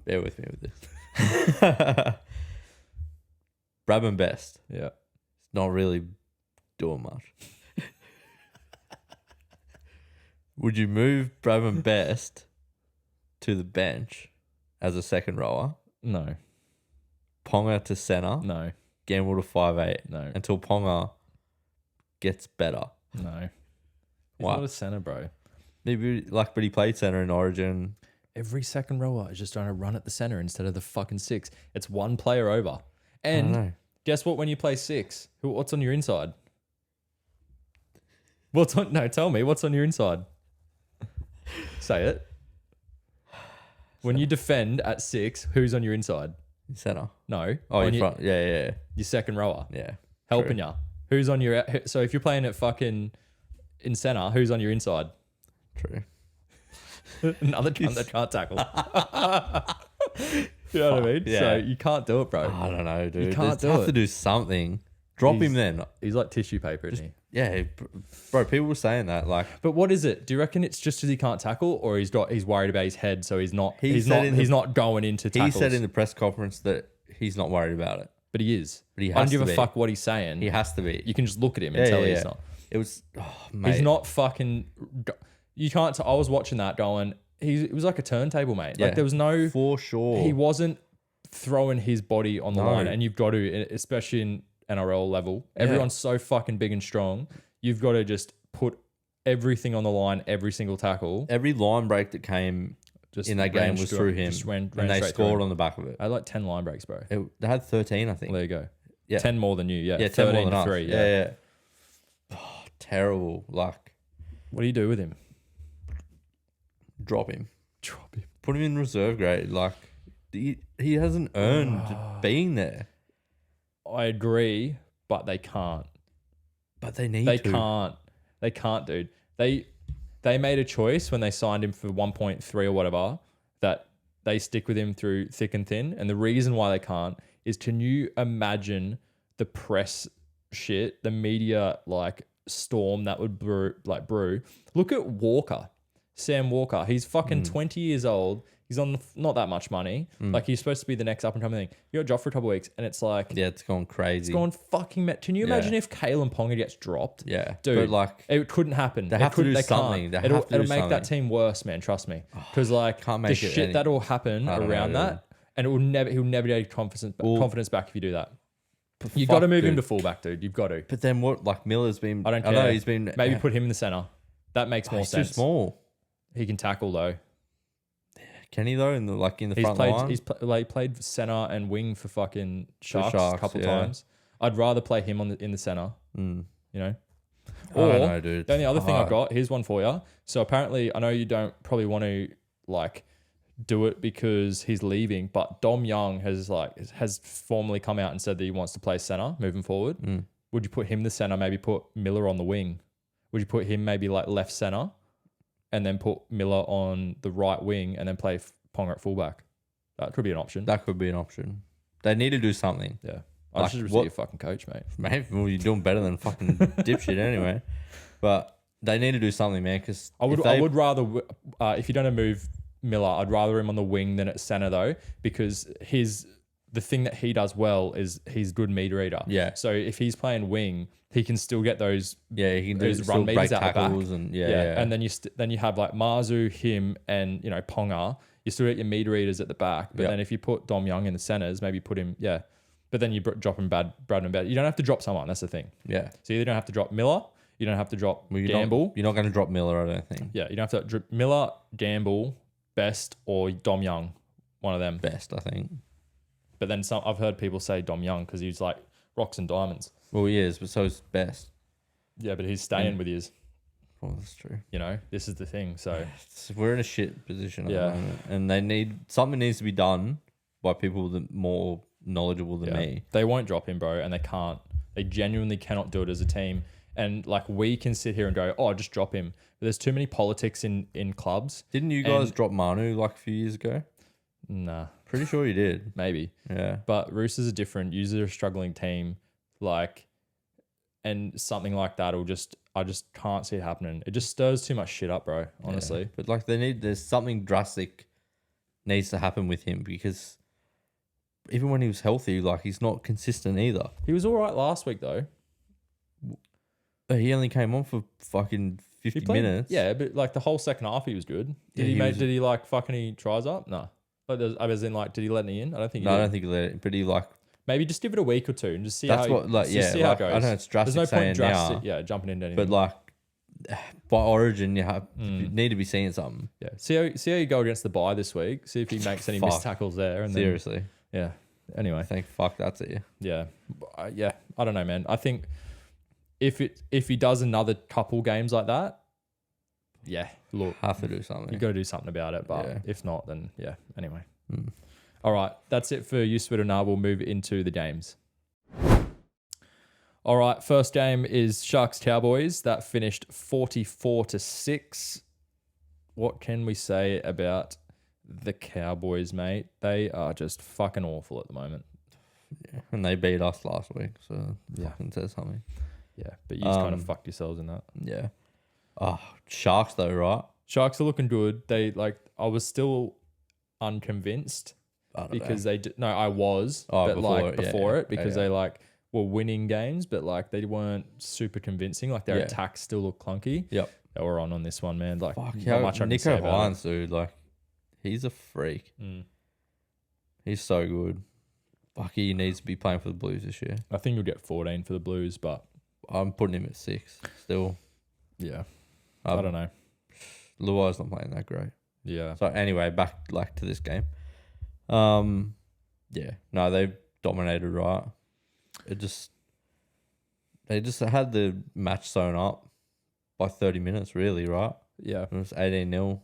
bear with me with this. Brabham Best. Yeah. It's not really doing much. Would you move Brabham Best to the bench as a second rower? No. Ponga to centre? No. Gamble to 5'8"? No. Until Ponga gets better. No. He's Why? not a centre, bro. Maybe like, but he played centre in Origin. Every second rower is just trying to run at the centre instead of the fucking 6. It's one player over. I don't And know. guess what? When you play 6, what's on your inside? No, tell me. What's on your inside? Say it. When you defend at 6, who's on your inside? Centre. No. Oh, on in front. Yeah. your second rower. Yeah. Helping True. you. Who's on your... So if you're playing at fucking in centre, who's on your inside? True. Another cunt that can't tackle. You know what I mean? Yeah. So you can't do it, bro. I don't know, dude. You can't Just do have it. to do something. Drop him then. He's like tissue paper, isn't he? Yeah, bro. People were saying that. Like, But what is it? Do you reckon it's just because he can't tackle, or he's worried about his head, so he's not He he's said not in the- he's not going into tackles? he said in the press conference that he's not worried about it. But he is. But he I don't has give to a be. fuck what he's saying. He has to be. You can just look at him and tell he's not. It was, mate. He's not fucking. You can't. I was watching that going. It was like a turntable, mate. Like Yeah, there was no. for sure. He wasn't throwing his body on the No. line, and you've got to, especially in NRL level. Everyone's so fucking big and strong. You've got to just put everything on the line, every single tackle. Every line break that came Just in that ran game was straight- through him, just ran and they straight through scored him. on the back of it. I had like 10 line breaks, bro. They had 13, I think. Well, there you go. Yeah. 10 more than you. Yeah. 10 13 more than to us. 3. Yeah. Oh, terrible. Like, What do you do with him? drop him. Drop him. Put him in reserve grade. Like, he hasn't earned being there. I agree, but they can't. But they need They to. can't. They can't, dude. They made a choice when they signed him for 1.3 or whatever that they stick with him through thick and thin. And the reason why they can't is, can you imagine the press shit, the media like storm that would brew? Look at Walker, Sam Walker. He's fucking 20 years old. He's on not that much money. Like, he's supposed to be the next up and coming thing. You got dropped for a couple of weeks, and it's like, Yeah, it's gone crazy. it's gone fucking mad. Can you imagine if Kale and Ponga gets dropped? Yeah, Dude, but like, it couldn't happen. They have to do something. Can't. They have to It'll do make that something. team worse, man. Trust me. Because like can't the make it shit any- that'll happen I don't around know, that, and it will never. He'll never get confidence back if you do that. You fuck, got to move him dude. to fullback, dude. You've got to. But then what? Like, Miller's been. I don't care. know he's been. Maybe put him in the center. That makes more he's sense. too small. He can tackle though. Can he though? In the He's front played. line. He's played center and wing for fucking Sharks, a Sharks, couple yeah. times. I'd rather play him in the center. You know. I don't know, dude. The only other thing I've Hard. got, here's one for you. So apparently, I know you don't probably want to like do it because he's leaving, but Dom Young has formally come out and said that he wants to play center moving forward. Would you put him the center? Maybe put Miller on the wing. Would you put him maybe like left center, and then put Miller on the right wing, and then play Ponga at fullback? That could be an option. That could be an option. They need to do something. Yeah, I Like, should just what- be a fucking coach, mate. Maybe well, you're doing better than fucking dipshit anyway. But they need to do something, man. Because I would rather if you're going to move Miller, I'd rather him on the wing than at center though, because the thing that he does well is he's good meter eater. Yeah. So if he's playing wing, he can still get those Yeah, he can do those run break meters out the back. tackles and yeah. And then you have like Marzu, him, and Ponga. You still get your meter eaters at the back, but Yeah. then if you put Dom Young in the centers, maybe put him But then you drop him Bradman bad. You don't have to drop someone. That's the thing. yeah. So you don't have to drop Miller. You don't have to drop Well, Gamble. You're not going to drop Miller, I don't think. Yeah, you don't have to drip Miller, Gamble, Best, or Dom Young, one of them. Best, I think. But then I've heard people say Dom Young because he's like rocks and diamonds. Well, he is, but so is Best. Yeah, but he's staying with his. Well, that's true. This is the thing. So We're in a shit position at Yeah. the moment, and something needs to be done by people that more knowledgeable than me. they won't drop him, bro, and they can't. They genuinely cannot do it as a team. And like we can sit here and go, oh, just drop him. But there's too many politics in clubs. Didn't you guys drop Manu like a few years ago? Nah, Pretty sure you did. maybe. Yeah. But Roosters are different. Usually a struggling team, and something like that I just can't see it happening. It just stirs too much shit up, bro. Honestly. Yeah. But like there's something drastic needs to happen with him, because even when he was healthy, like he's not consistent either. He was all right last week though. But he only came on for fucking 50 minutes. Yeah, but like the whole second half he was good. Did did he like fuck any tries up? No. Like I was in like, did he let any in? I don't think he No, I did. don't think he let it. But he like Maybe just give it a week or two and just see that's how what like just see how it goes. I know it's drastic There's no point saying now, jumping into anything. but like by Origin you need to be seeing something. yeah. See how you go against the bye this week. See if he makes any missed tackles there. And Seriously, then, yeah. Anyway. thank fuck that's it. Yeah. Yeah. I don't know, man. I think if he does another couple games like that, yeah, look, Have to do something. you got to do something about it. But Yeah. if not, then yeah. Anyway. All right. That's it for you, Sweeter. Now we'll move into the games. All right. First game is Sharks Cowboys. That finished 44-6. What can we say about the Cowboys, mate? They are just fucking awful at the moment. Yeah. And they beat us last week, so Yeah. fucking says something. Yeah. But you just kind of fucked yourselves in that. Yeah. Oh, Sharks though, right? Sharks are looking good. I was still unconvinced I don't because know. they did. No, I was, Oh, but before like it, yeah, before yeah. it because Yeah, yeah. they like were winning games, but like they weren't super convincing. Like their Yeah. attacks still look clunky. Yep. They were on this one, man. Like Fuck, not much I can say Nico about it. Hines, dude, like he's a freak. He's so good. Fuck, he needs to be playing for the Blues this year. I think you'll get 14 for the Blues, but I'm putting him at 6 still. yeah, I don't know. Luai's not playing that great. Yeah, So anyway, back like to this game. Yeah, no, they dominated, right? They just had the match sewn up. by 30 minutes, really, right? Yeah. It was 18-0.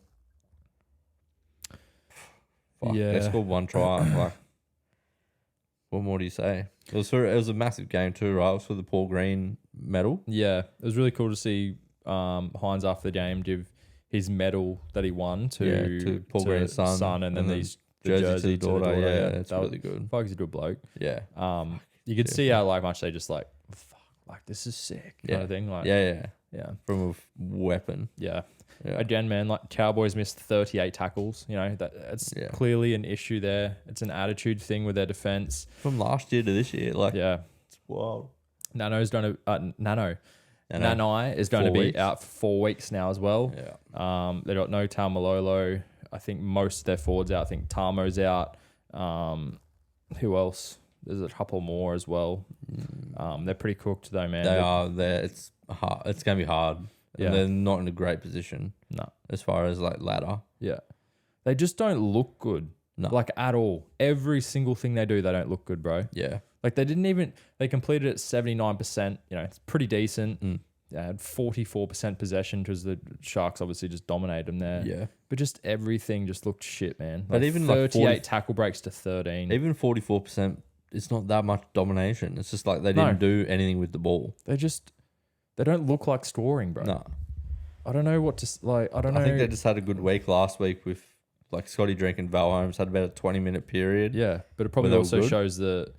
Fuck, Yeah. they scored one try. Like, what more do you say? It was a massive game too, right? It was for the Paul Green medal. Yeah, it was really cool to see Hines after the game give his medal that he won to Paul Green's son, and then these jersey to the daughter. Yeah, it's really good. Fuck, he's a good bloke. Yeah. You could see how much they just like, fuck, like this is sick kind of thing. Like, yeah. From a weapon. Yeah. Again, man, like Cowboys missed 38 tackles. You know, it's clearly an issue there. It's an attitude thing with their defense. From last year to this year, like it's wild. Nanai is going to be out for 4 weeks now as well. Yeah. They got no Taumalolo. I think most of their forwards out. I think Tamo's out. Who else? There's a couple more as well. They're pretty cooked though, man. They are. It's hard. It's going to be hard. Yeah. And they're not in a great position. No. As far as like ladder. Yeah. They just don't look good. No. Like at all. Every single thing they do, they don't look good, bro. Yeah. Like they completed it 79%. You know, it's pretty decent. They had 44% possession because the Sharks obviously just dominated them there. Yeah. But just everything just looked shit, man. But like even 38 tackle breaks to 13. Even 44%, it's not that much domination. It's just like they didn't do anything with the ball. They don't look like scoring, bro. No. I don't know what to like. I don't know. I think they just had a good week last week with like Scotty Drink and Val Holmes had about a 20-minute period. Yeah, but it probably also shows the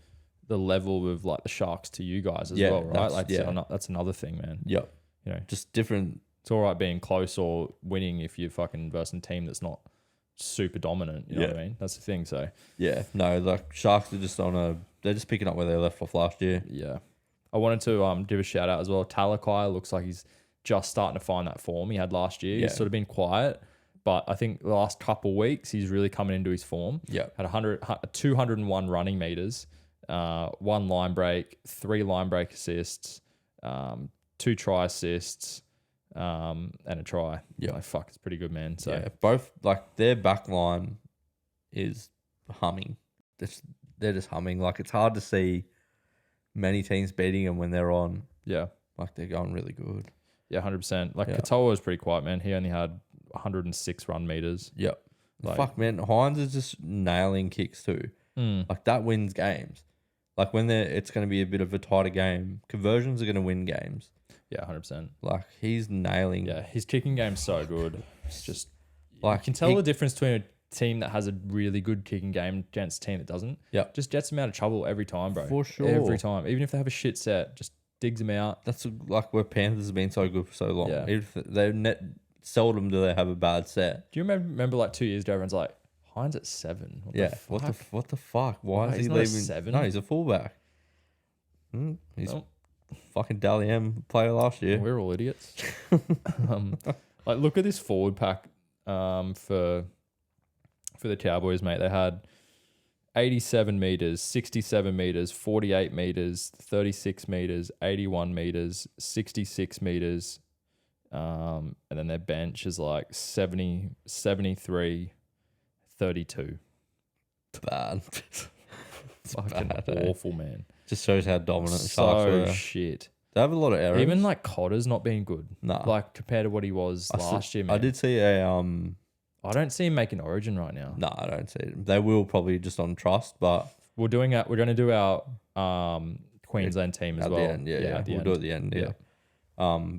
level of like the Sharks to you guys as well, right? Like that's another thing, man. Yep. You know, just different. It's all right being close or winning if you're fucking versus a team that's not super dominant. You know what I mean? That's the thing. So no, like Sharks are just they're just picking up where they left off last year. Yeah. I wanted to give a shout out as well. Talakai looks like he's just starting to find that form he had last year. He's sort of been quiet, but I think the last couple of weeks he's really coming into his form. Yeah. Had 201 running meters, 1 line break, 3 line break assists, 2 try assists, and a try. Yeah. Like, fuck, it's pretty good, man. So both like their back line is humming. They're just humming. Like it's hard to see many teams beating them when they're on. Yeah. Like they're going really good. Yeah, 100%. Like Katoa was pretty quiet, man. He only had 106 run meters. Yep. Like, fuck, man. Hines is just nailing kicks too. Like that wins games. Like when it's going to be a bit of a tighter game, conversions are going to win games. Yeah, 100%. Like he's nailing. Yeah, his kicking game's so good. It's just like you can tell the difference between a team that has a really good kicking game against a team that doesn't. Yeah, just gets them out of trouble every time, bro. For sure, every time. Even if they have a shit set, just digs them out. That's like where Panthers have been so good for so long. Yeah, if seldom do they have a bad set. Do you remember like 2 years ago, everyone's like, Hines at 7. What the fuck? Why is he leaving? 7? No, he's a fullback. He's fucking Dally M player last year. We're all idiots. Like look at this forward pack for the Cowboys, mate. They had 87 meters, 67 meters, 48 meters, 36 meters, 81 meters, 66 meters. And then their bench is like 70, 73, 32. Bad. Fucking awful, man. Just shows how dominant So Sharks were. shit. They have a lot of errors. Even like Cotter's not being good. Nah. Like compared to what he was last year, man. I did see a I don't see him making Origin right now. No, I don't see it. They will probably just on trust, but we're going to do our Queensland team as at well. The end, we'll do it at the end. Yeah.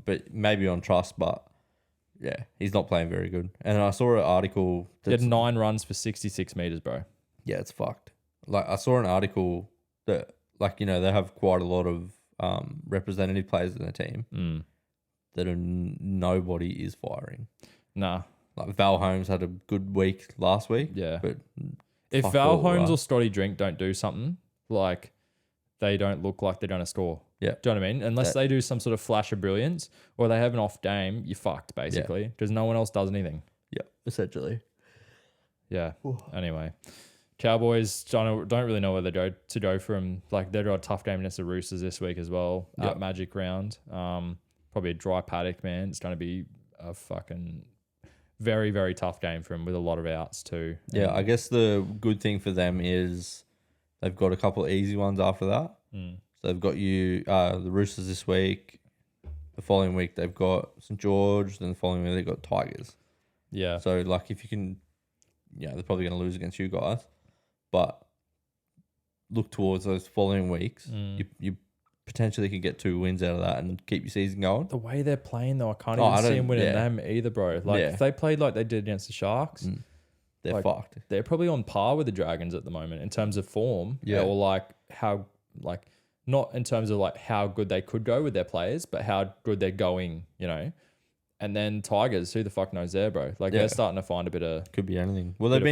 But maybe on trust, but yeah, he's not playing very good. And I saw an article. He had 9 runs for 66 meters, bro. Yeah, it's fucked. Like I saw an article that, like, you know, they have quite a lot of representative players in their team that nobody is firing. Nah. Like Val Holmes had a good week last week. Yeah. But if Val Holmes or Scotty Drink don't do something, like they don't look like they're going to score. Yeah. Do you know what I mean? Unless they do some sort of flash of brilliance or they have an off game, you're fucked basically because no one else does anything. Yeah, essentially. Yeah. Anyway, Cowboys don't really know where they go to go from. Like they've got a tough game against the Roosters this week as well at Magic Round. Probably a dry paddock, man. It's going to be a fucking very, very tough game for them with a lot of outs too. Yeah, I guess the good thing for them is they've got a couple of easy ones after that. So they've got the Roosters this week, the following week they've got St George, then the following week they've got Tigers. Yeah. So like if you can, they're probably going to lose against you guys, but look towards those following weeks. You potentially can get 2 wins out of that and keep your season going. The way they're playing though, I can't even see them winning them either, bro. Like if they played like they did against the Sharks, they're fucked. They're probably on par with the Dragons at the moment in terms of form. Yeah. Or like how not in terms of like how good they could go with their players, but how good they're going, And then Tigers, who the fuck knows there, bro? Like they're starting to find a bit of could be anything. Well, they've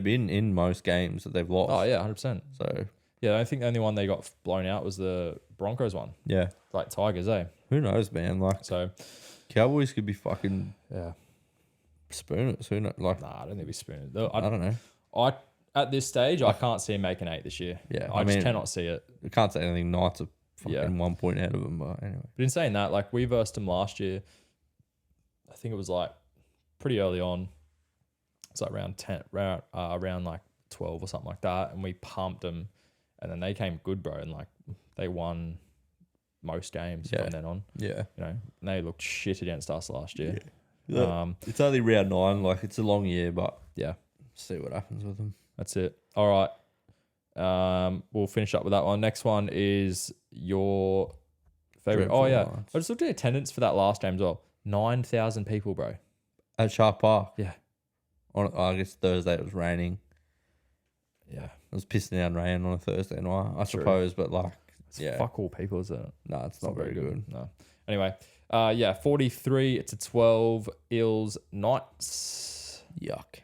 been in most games that they've lost. Oh yeah, 100%. So yeah, I think the only one they got blown out was the Broncos one. Yeah. Like Tigers, eh? Who knows, man? Like So Cowboys could be fucking spooners. Who knows? Like nah, I don't think we spoon it. I don't know. At this stage, I can't see him making 8 this year. Yeah, I just cannot see it. I can't say anything. Knights are fucking 1 point ahead of them, but anyway. But in saying that, like we versed them last year. I think it was like pretty early on. It's like around 10, around like 12 or something like that, and we pumped them, and then they came good, bro, and like they won most games from then on. Yeah, and they looked shit against us last year. Yeah. It's only round 9. Like it's a long year, but yeah, see what happens with them. That's it. All right. We'll finish up with that one. Next one is your favorite. Dreadful Oh yeah, Lions. I just looked at attendance for that last game as well. 9,000 people, bro. At Shark Park. Yeah. I guess Thursday it was raining. Yeah. It was pissing down rain on a Thursday night, I suppose, but like, fuck all people, isn't it? No, it's not very good. No. Anyway, 43 to 12 Eels Knights. Yuck.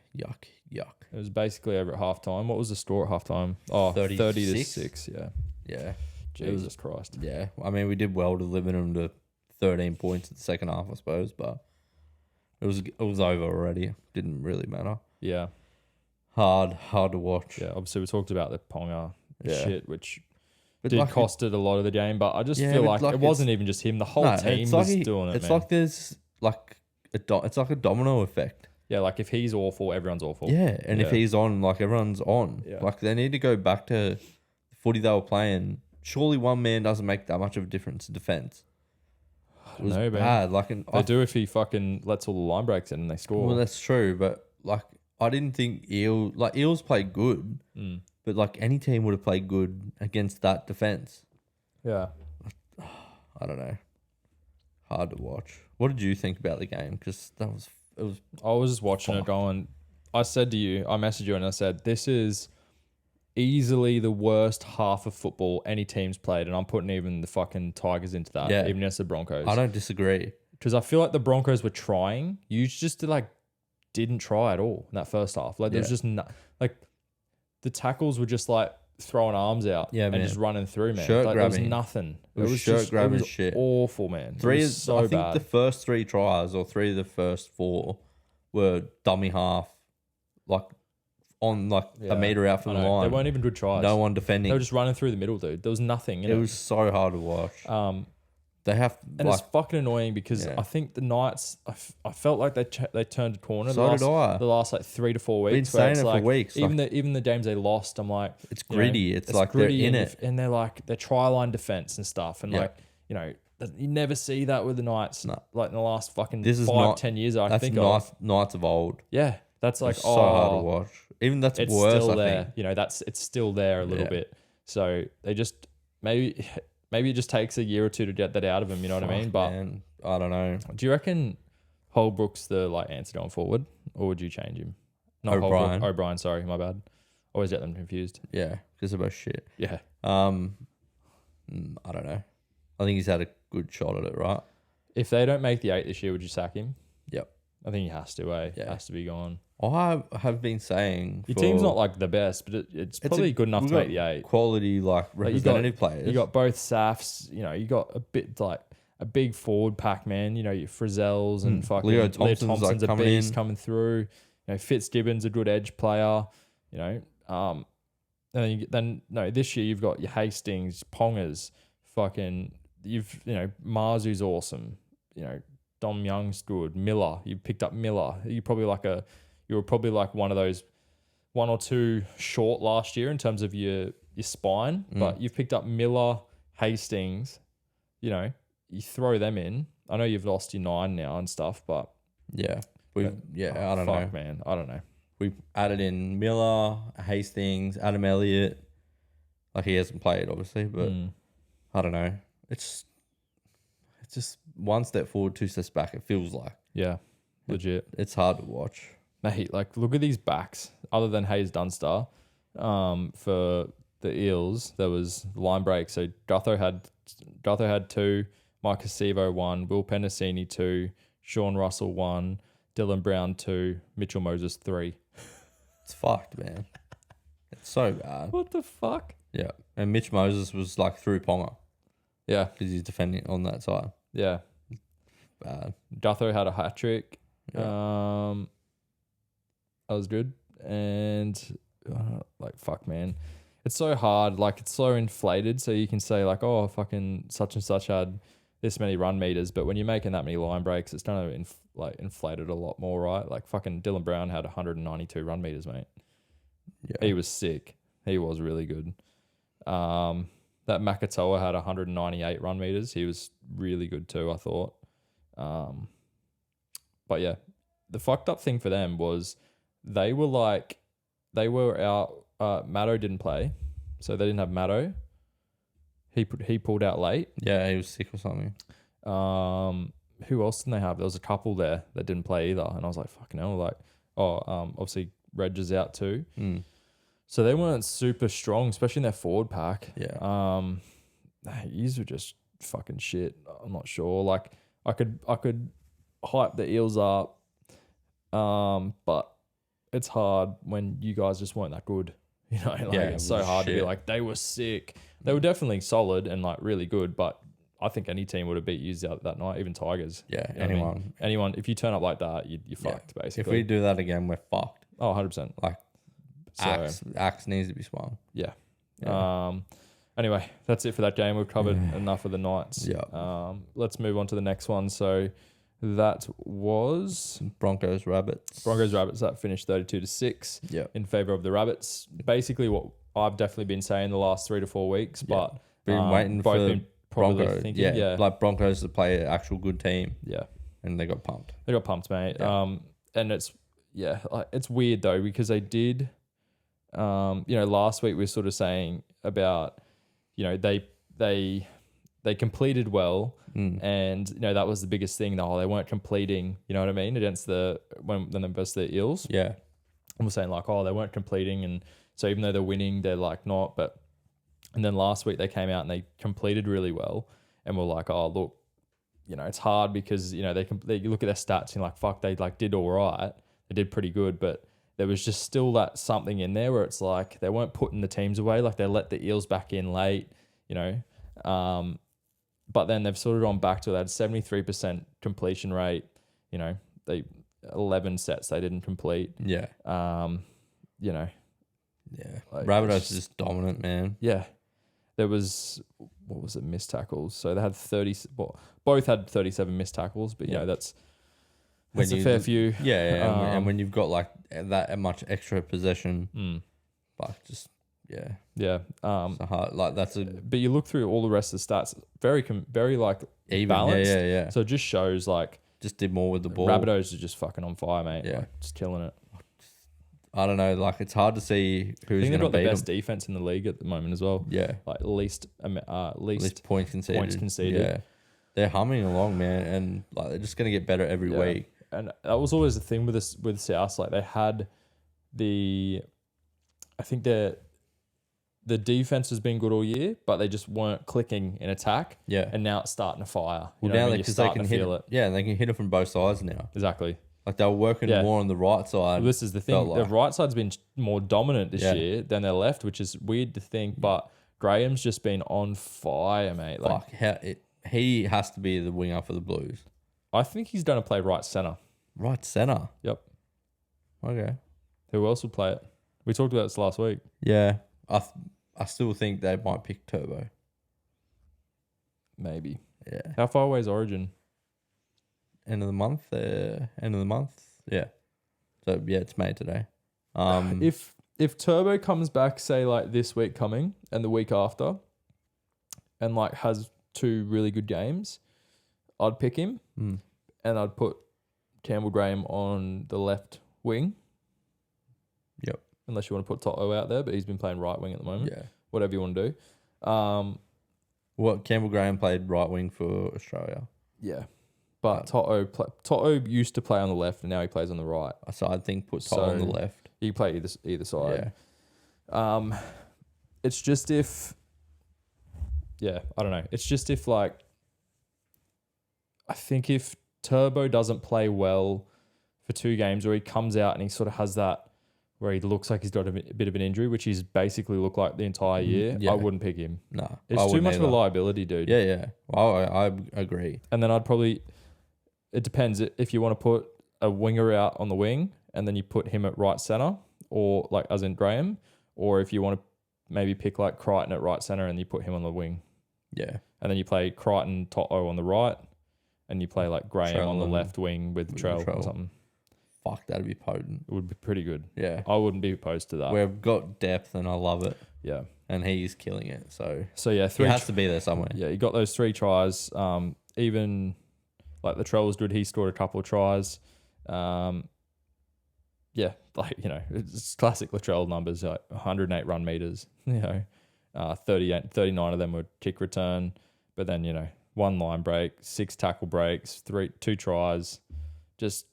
It was basically over at halftime. What was the score at halftime? Oh, 30 to 6. Yeah. Yeah. Jesus Christ. Yeah. I mean, we did well to limit them to 13 points at the second half, I suppose, but it was over already. Didn't really matter. Yeah. Hard to watch. Yeah. Obviously, we talked about the Ponga shit, which like costed a lot of the game, but I just feel like it wasn't even just him. The whole team was doing it. It's like there's like it's like a domino effect. Yeah, like if he's awful, everyone's awful. Yeah, and if he's on, like everyone's on. Yeah. Like they need to go back to the footy they were playing. Surely one man doesn't make that much of a difference in defense. It was bad. Like they do if he fucking lets all the line breaks in and they score. Well, that's true, but like I didn't think Eels played good, but like any team would have played good against that defense. Yeah, I don't know. Hard to watch. What did you think about the game? Because it was. I was just watching it going. I said to you, I messaged you and I said, this is easily the worst half of football any team's played, and I'm putting even the fucking Tigers into that, even against the Broncos. I don't disagree. Because I feel like the Broncos were trying. You just didn't try at all in that first half. Like there was just the tackles were just like throwing arms out and just running through, man. Shirt there was nothing. It was shirt grabbing shit. Awful, man. I so think bad. the first 3 tries or 3 of the first 4 were dummy half, like on a meter out from the line. They weren't even good tries. No one defending. They were just running through the middle, dude. There was nothing. It was so hard to watch. They have, and it's fucking annoying because I think the Knights, I felt like they turned a corner. So did I. The last 3 to 4 weeks. Been saying it for weeks. Even the games they lost, I'm like, it's gritty. It's like gritty they're in it, and they're like their try line defense and stuff, and you never see that with the Knights. No. Like in the last fucking this is 5-10 years, I think Knights of old. Yeah, that's like so hard to watch. Even that's it's worse. Still I there. think. It's still there a little bit. So they just Maybe it just takes a year or 2 to get that out of him. You know what I mean? But man, I don't know. Do you reckon Holbrook's the answer going forward, or would you change him? Not O'Brien. O'Brien. Sorry, my bad. Always get them confused. Yeah, because they're both shit. Yeah. I don't know. I think he's had a good shot at it, right? If they don't make the 8 this year, would you sack him? Yep. I think he has to. Yeah. Has to be gone. I have been saying your team's not like the best, but it's probably good enough to make the 8. Quality representative players. You got both Safs. You got a bit a big forward pack, man. Your Frizzels and fucking Leo Thompson's a beast coming through. Fitzgibbon's a good edge player. Then this year you've got your Hastings, Pongas, Marzu's awesome. Dom Young's good. Miller, you picked up Miller. You were probably like one of those 1 or 2 short last year in terms of your spine, but you've picked up Miller, Hastings, you throw them in. I know you've lost your 9 now and stuff, but yeah, I don't know, man. I don't know. We've added in Miller, Hastings, Adam Elliott. Like, he hasn't played, obviously, but I don't know. It's just one step forward, 2 steps back. It feels like. Yeah, legit. It's hard to watch. Mate, like, look at these backs. Other than Hayes Dunster, for the Eels, there was line break. So Gutho had 2, Mike Acevo 1, Will Penasini 2, Sean Russell 1, Dylan Brown 2, Mitchell Moses 3. It's fucked, man. It's so bad. What the fuck? Yeah. And Mitch Moses was like through Ponga Yeah, because he's defending on that side. yeah. Bad. Gutho had a hat trick. Yeah. That was good. And like, fuck, man. It's so hard. Like, it's so inflated. So you can say like, oh, fucking such and such had this many run meters. But when you're making that many line breaks, it's going to inflate it a lot more, right? Like, fucking Dylan Brown had 192 run meters, mate. Yeah. He was sick. He was really good. That Makatoa had 198 run meters. He was really good too, I thought. But yeah, the fucked up thing for them was they were out. Matto didn't play, so they didn't have Matto. He pulled out late. Yeah, he was sick or something. Who else didn't they have? There was a couple there that didn't play either, and I was like, fucking hell. Like, obviously Reg is out too. So they weren't super strong, especially in their forward pack. Yeah. These were just fucking shit. I'm not sure. Like, I could hype the Eels up, but it's hard when you guys just weren't that good. You know, like, it's so hard to be like, they were sick. They were definitely solid and like really good, but I think any team would have beat you out that night, even Tigers. Yeah, you know anyone. what I mean? Anyone, if you turn up like that, you're fucked, basically. If we do that again, we're fucked. Oh, 100%. Like, So, axe needs to be swung. yeah. Anyway, that's it for that game. We've covered enough of the Knights. Yeah. Let's move on to the next one. So that was Broncos Rabbits. That finished 32-6 in favor of the Rabbits. Basically what I've definitely been saying the last 3 to 4 weeks, but been waiting both for been probably Broncos. thinking, like Broncos to play an actual good team. Yeah. And they got pumped. Mate. Yeah. And it's weird though, because they did, last week we were sort of saying about, they completed well, and that was the biggest thing. Though they weren't completing, you know what I mean, against when they versus the Eels. Yeah, and we're saying like, they weren't completing, and so even though they're winning, they're like not. But and then last week they came out and they completed really well, and we're like, oh look, it's hard because they you look at their stats and you're like, fuck, they like did all right, they did pretty good, but there was just still that something in there where it's like they weren't putting the teams away. Like, they let the Eels back in late, but then they've sort of gone back to that 73% completion rate. They 11 sets they didn't complete. Yeah. Yeah. Like, Rabbitohs is just dominant, man. Yeah. There was, what was it, missed tackles. So they had both had 37 missed tackles, but that's a fair few. Yeah, and when you've got like that much extra possession, like just yeah. so hard. Like but you look through all the rest of the stats, very like even balanced. Yeah. So it just shows like just did more with the ball. Rabbitohs are just fucking on fire, mate. Yeah, like, just killing it. I don't know. Like, it's hard to see who's going to beat them. They've got the best defense in the league at the moment as well. Yeah, like least points conceded. Yeah, they're humming along, man, and like they're just going to get better every week. And that was always the thing with South. Like, they had I think the defense has been good all year, but they just weren't clicking in attack. Yeah, and now it's starting to fire. Well, now because they can hit it. Yeah, they can hit it from both sides now. Exactly. Like, they were working more on the right side. Well, this is the thing. The right side's been more dominant this year than their left, which is weird to think. But Graham's just been on fire, mate. Like, he has to be the winger for the Blues. I think he's going to play right centre. Right centre? Yep. Okay. Who else would play it? We talked about this last week. Yeah. I still think they might pick Turbo. Maybe. Yeah. How far away is Origin? End of the month. Yeah. So yeah, it's May today. If Turbo comes back, say like this week coming and the week after, and like has 2 really good games, I'd pick him, and I'd put Campbell Graham on the left wing. Yep. Unless you want to put Toto out there, but he's been playing right wing at the moment. Yeah. Whatever you want to do. Campbell Graham played right wing for Australia. Yeah. But Toto used to play on the left, and now he plays on the right. So I think put Toto on the left. You play either side. Yeah. It's just if... Yeah, I don't know. It's just if, like... I think if Turbo doesn't play well for 2 games, or he comes out and he sort of has that where he looks like he's got a bit of an injury, which he's basically looked like the entire year, I wouldn't pick him. No. It's too much of a liability, dude. Yeah, yeah. I agree. And then I'd probably... It depends if you want to put a winger out on the wing and then you put him at right centre, or like as in Graham, or if you want to maybe pick like Crichton at right centre and you put him on the wing. Yeah. And then you play Crichton, Toto on the right, and you play like Graham on the left wing with Trell or something. Fuck, that'd be potent. It would be pretty good. Yeah. I wouldn't be opposed to that. We've got depth and I love it. Yeah. And he's killing it. So yeah, he has to be there somewhere. Yeah, he got those 3 tries. Even like Latrell was good. He scored a couple of tries. Yeah, like, you know, it's classic Latrell numbers, like 108 run meters, you know, 39 of them were kick return, but then, you know, 1 line break, 6 tackle breaks, 2 tries, just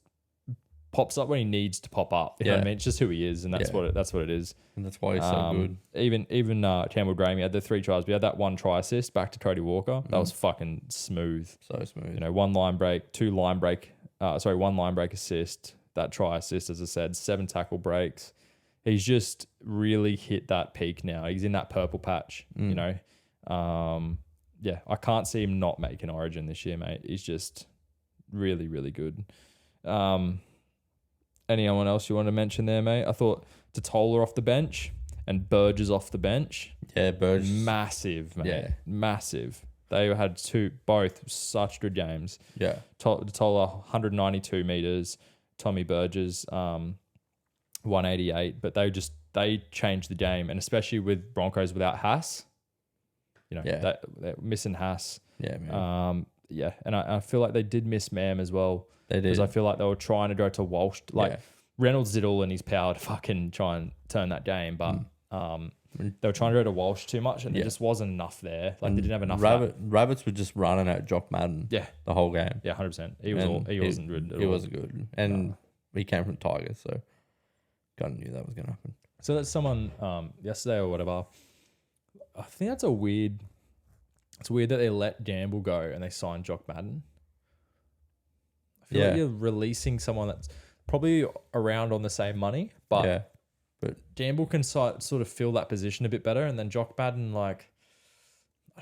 pops up when he needs to pop up. You know what I mean? It's just who he is, and that's what it is. And that's why he's so good. Even Campbell Graham, he had the 3 tries. We had that 1 try assist back to Cody Walker. That was fucking smooth. So smooth. You know, 1 line break, 1 line break assist, that try assist, as I said, 7 tackle breaks. He's just really hit that peak now. He's in that purple patch, you know. Yeah, I can't see him not making Origin this year, mate. He's just really, really good. Anyone else you want to mention there, mate? I thought Totola off the bench and Burgess off the bench. Yeah, Burgess. Massive, mate. Yeah. Massive. They had both such good games. Yeah. Totola, 192 metres. Tommy Burgess, 188. But they changed the game, and especially with Broncos without Haas. You know, they're missing Haas. Yeah, man. Yeah, and I feel like they did miss Mam as well. They did. Because I feel like they were trying to go to Walsh. Like, Reynolds did all in his power to fucking try and turn that game, but they were trying to go to Walsh too much, and there just wasn't enough there. Like, they didn't have enough. Rabbits were just running at Jock Madden. Yeah, the whole game. Yeah, 100%. He wasn't good at all. He wasn't good, and he came from Tigers, so kind of knew that was going to happen. So that's someone yesterday or whatever. I think that's weird. It's weird that they let Gamble go and they signed Jock Madden. I feel like you're releasing someone that's probably around on the same money, but Gamble can sort of fill that position a bit better. And then Jock Madden, like,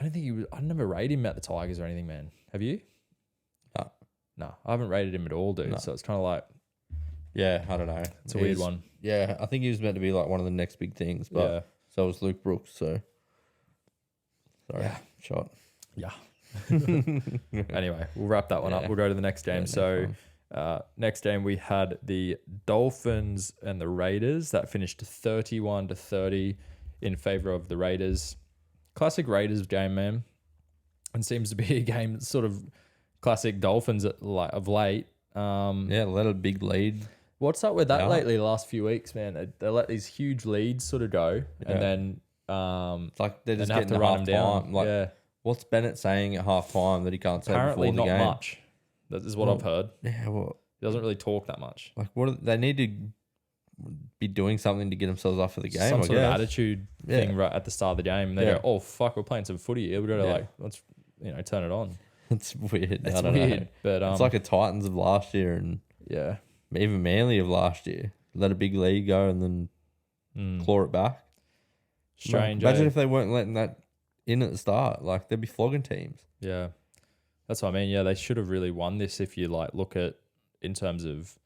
I never rated him at the Tigers or anything, man. Have you? No, I haven't rated him at all, dude. No. So it's kind of like, I don't know. It's a weird one. Yeah, I think he was meant to be like one of the next big things, but so was Luke Brooks. So sorry, shot. Yeah. Anyway, we'll wrap that one up. We'll go to the next game. Next game we had the Dolphins and the Raiders. That finished 31-30 in favor of the Raiders. Classic Raiders game, man. And seems to be a game that's sort of classic Dolphins of late. Let a big lead. What's up with that lately? The last few weeks, man, they let these huge leads sort of go, and then it's like they're just getting to run them down. Like, what's Bennett saying at half time that he can't say apparently before the game? Not much. That is what I've heard. Yeah, well, he doesn't really talk that much. Like, they need to be doing something to get themselves up for the game. Some sort of attitude thing right at the start of the game. And they go, "Oh fuck, we're playing some footy here. We got to let's turn it on." It's weird. It's weird, but it's like a Titans of last year and even Manly of last year. Let a big lead go and then claw it back. Strange. Imagine if they weren't letting that in at the start. Like, they'd be flogging teams. Yeah, that's what I mean. Yeah, they should have really won this if you look at in terms of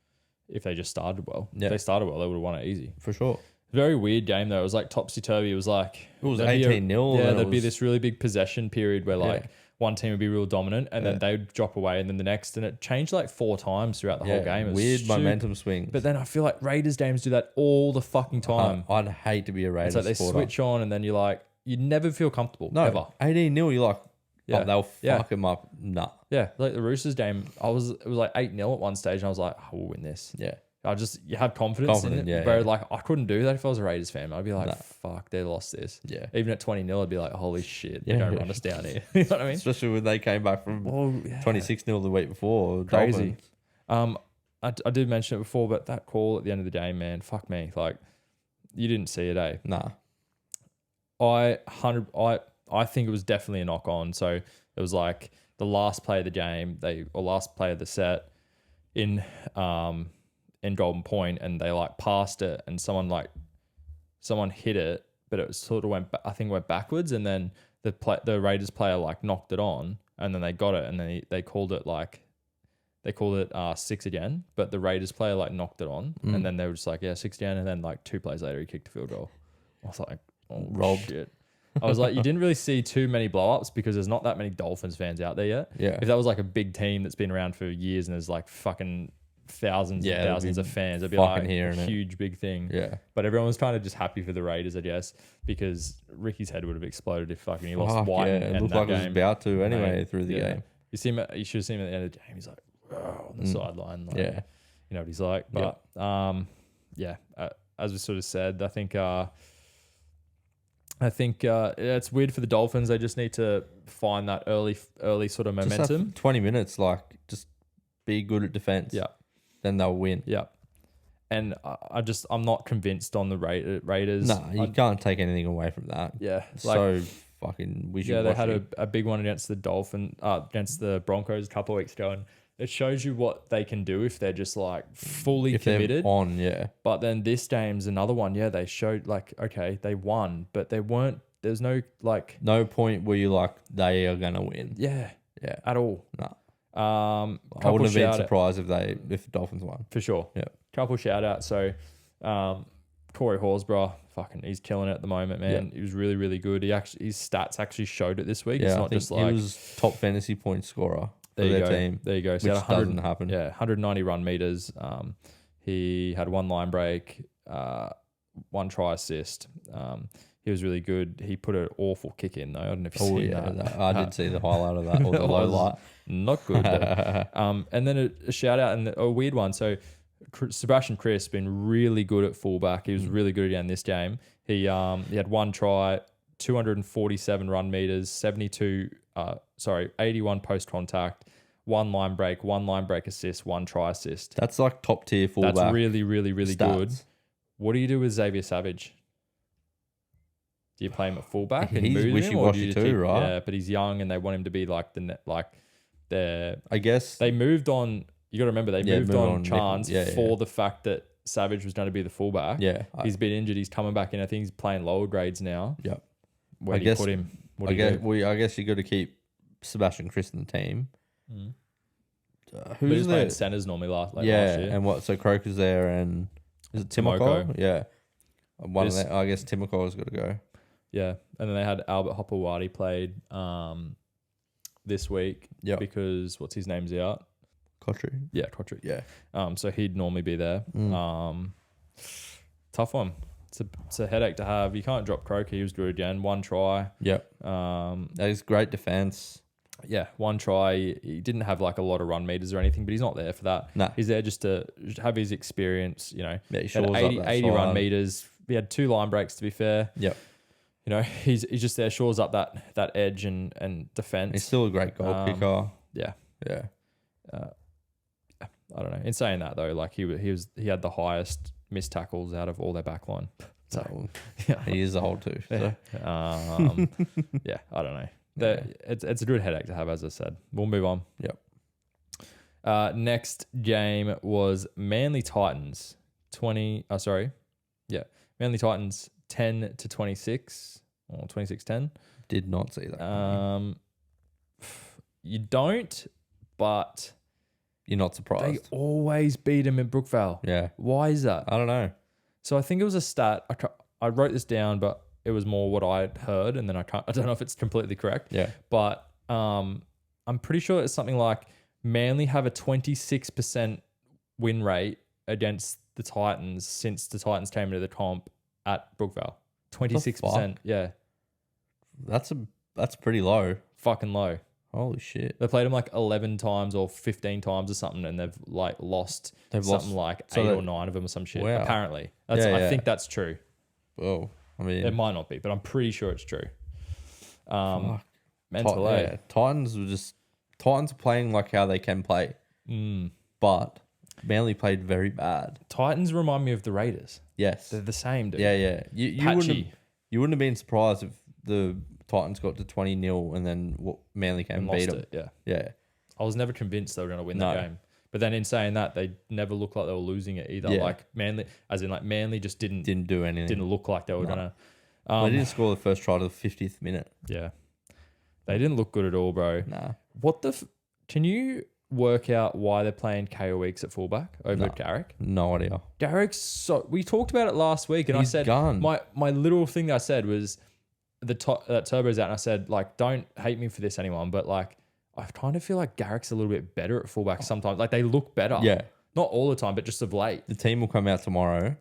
if they just started well. Yeah. If they started well, they would have won it easy for sure. Very weird game though. It was like topsy turvy. It was like it was 18-0. Yeah, there'd be this really big possession period where one team would be real dominant and then they'd drop away and then the next, and it changed 4 times throughout the whole game. Weird momentum swings. But then I feel like Raiders games do that all the fucking time. I'd hate to be a Raiders supporter. They switch on and then you're like, you never feel comfortable. No, ever. 18-0, you're like, Yeah. But they'll Yeah. fuck him up. Nah. Yeah, like the Roosters game, it was like 8-0 at one stage, and I was like, we'll win this. Yeah. You have confidence in it. Yeah, Where yeah. like I couldn't do that if I was a Raiders fan. I'd be like, fuck, they lost this. Yeah. Even at 20-0, I'd be like, holy shit, Yeah. they're going to run us down here. You know what I mean? Especially when they came back from 26-0 the week before. Crazy. Dolphins. I did mention it before, but that call at the end of the game, man, fuck me. Like, you didn't see it, eh? Nah. I think it was definitely a knock on. So it was like the last play of the game, last play of the set in Golden Point, and they like passed it, and someone hit it, but it sort of went backwards, and then the Raiders player like knocked it on, and then they got it, and then they called it 6 again, but the Raiders player like knocked it on, and then they were just like, 6 again, and then like 2 plays later he kicked a field goal. I was like, oh Robbed. shit. I was like, you didn't really see too many blow-ups because there's not that many Dolphins fans out there yet. Yeah. If that was like a big team that's been around for years and there's like fucking thousands and thousands of fans, it'd be like a huge, big thing. Yeah. But everyone was kind of just happy for the Raiders, I guess, because Ricky's head would have exploded if fucking he lost Wighton. Yeah, it looked like it was about to anyway through the game. You should have seen him at the end of the game. He's like, on the sideline. Like, Yeah. You know what he's like. But, as we sort of said, I think it's weird for the Dolphins. They just need to find that early sort of momentum. 20 minutes, like, just be good at defense. Yeah. Then they'll win. Yeah. And I'm not convinced on the Raiders. No, you can't take anything away from that. Yeah. So fucking wishy-washy. Yeah, they had a big one against the against the Broncos a couple of weeks ago, and it shows you what they can do if they're just like fully committed. On, yeah. But then this game's another one. Yeah, they showed like, okay, they won, but they weren't. There's no like no point where you like they are gonna win. Yeah, at all. No. I wouldn't have been surprised if the Dolphins won. For sure. Yeah. Couple shout outs. So Corey Horsburgh, he's killing it at the moment, man. Yeah. He was really, really good. His stats actually showed it this week. Yeah, it's I not think just like he was top fantasy point scorer for there you their go. team. There you go. So which he had 100, doesn't happen. Yeah, 190 run meters. He had 1 line break, 1 try assist. He was really good. He put an awful kick in though. I don't know if you've seen that. I did see the highlight of that, or the low light. Not good. And then a shout out and a weird one. So Sebastian Chris been really good at fullback. He was really good again this game. He had 1 try, 247 run meters, 81 post contact, 1 line break assist, 1 try assist. That's like top tier fullback. That's really, really, really stats. good. What do you do with Xavier Savage? Do you play him at fullback and He's move him, or do wishy-washy you too, right? Yeah, but he's young and they want him to be like I guess they moved on. You got to remember they moved on Chance for yeah. the fact that Savage was going to be the fullback. Yeah, he's been injured. He's coming back in. I think he's playing lower grades now. Yep. Where do you put him? What do you do? I guess you got to keep Sebastian Chris in the team. But he's playing centers normally last year. And what? So Croker's there, and is it Timoko? Yeah, one of them. I guess Timoko's got to go. Yeah, and then they had Albert Hopewadi played this week. Yeah, because what's his name's out. Kotri. Yeah, Kotri. Yeah. So he'd normally be there. Tough one. It's a headache to have. You can't drop Croker. He was good again. 1 try. Yep. That is great defense. Yeah, 1 try. He didn't have like a lot of run meters or anything, but he's not there for that. Nah. He's there just to have his experience, you know. Yeah, he had shores 80 up that run side. meters. He had 2 line breaks, to be fair. Yep. You know, he's just there, shores up that edge and defense. He's still a great goal kicker. Yeah. Yeah. I don't know. In saying that though, like he had the highest missed tackles out of all their backline. So yeah, he is old too. So. Yeah, I don't know. It's a good headache to have, as I said. We'll move on. Yep. Next game was Manly Titans. Manly Titans 10-26 or 26-10. Did not see that. You don't, but you're not surprised. They always beat him in Brookvale. Yeah. Why is that? I don't know. So I think it was a stat. I wrote this down, but it was more what I heard, and then I don't know if it's completely correct. Yeah. But I'm pretty sure it's something like Manly have a 26% win rate against the Titans since the Titans came into the comp at Brookvale. 26%. Yeah. That's pretty low fucking low. Holy shit. They played them like 11 times or 15 times or something, and they've like lost like 8 or 9 of them or some shit. Wow. Apparently, I think that's true. Well, I mean, It might not be, but I'm pretty sure it's true. Mental, Titans are playing like how they can play, but Manly played very bad. Titans remind me of the Raiders. Yes, They're the same, dude. Yeah. You wouldn't have been surprised if the Titans got to 20-0 and then Manly came and beat them. Yeah. I was never convinced they were going to win that game. But then in saying that, they never looked like they were losing it either. Yeah. Like Manly just didn't do anything. Didn't look like they were going to. They didn't score the first try to the 50th minute. Yeah. They didn't look good at all, bro. Nah. Can you work out why they're playing KO Weeks at fullback over Garrick? No idea. Garrick's we talked about it last week, and He's I said gone. my little thing that I said was that Turbo's out, and I said, like, don't hate me for this, anyone, but like I kind of feel like Garrick's a little bit better at fullback sometimes. Like they look better. Yeah. Not all the time, but just of late. The team will come out tomorrow.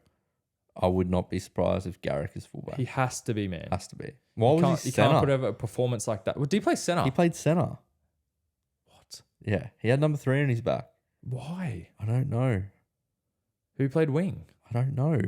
I would not be surprised if Garrick is fullback. He has to be, man. Has to be. Why was he centre? You can't put over a performance like that. Well, did he play centre? He played centre. What? Yeah. He had number 3 on his back. Why? I don't know. Who played wing? I don't know.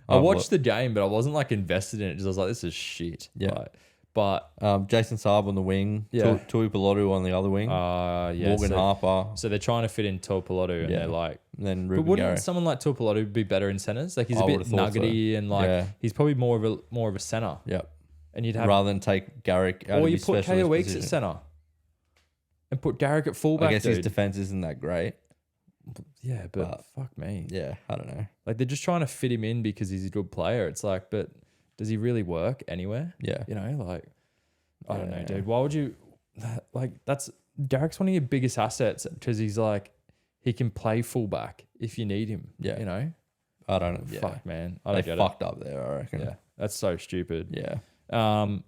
I watched the game, but I wasn't like invested in it. Just I was like, this is shit. Yeah. Like, but Jason Saab on the wing. Yeah. Tui Pelotu on the other wing. Morgan Harper. So they're trying to fit in Tuipulotu, and they're like, and then but Ruben wouldn't Garrick. someone like Tuipulotu be better in centers? Like he's a I bit would've thought nuggety so. and like he's probably more of a center. Yep. And you'd have rather than take Garrick out or of you his put specialist KO Weeks at position. center and put Garrick at fullback. I guess dude. his defense isn't that great. Yeah, but fuck me. Yeah, I don't know. Like they're just trying to fit him in because he's a good player. It's like, but does he really work anywhere? Yeah. You know, like I don't know, dude. Why would you like that's Garrick's one of your biggest assets because he's like he can play fullback if you need him. Yeah. You know? I don't know. Yeah. Fuck, man. I don't They get fucked up there, I reckon. Yeah. That's so stupid. Yeah. Titans.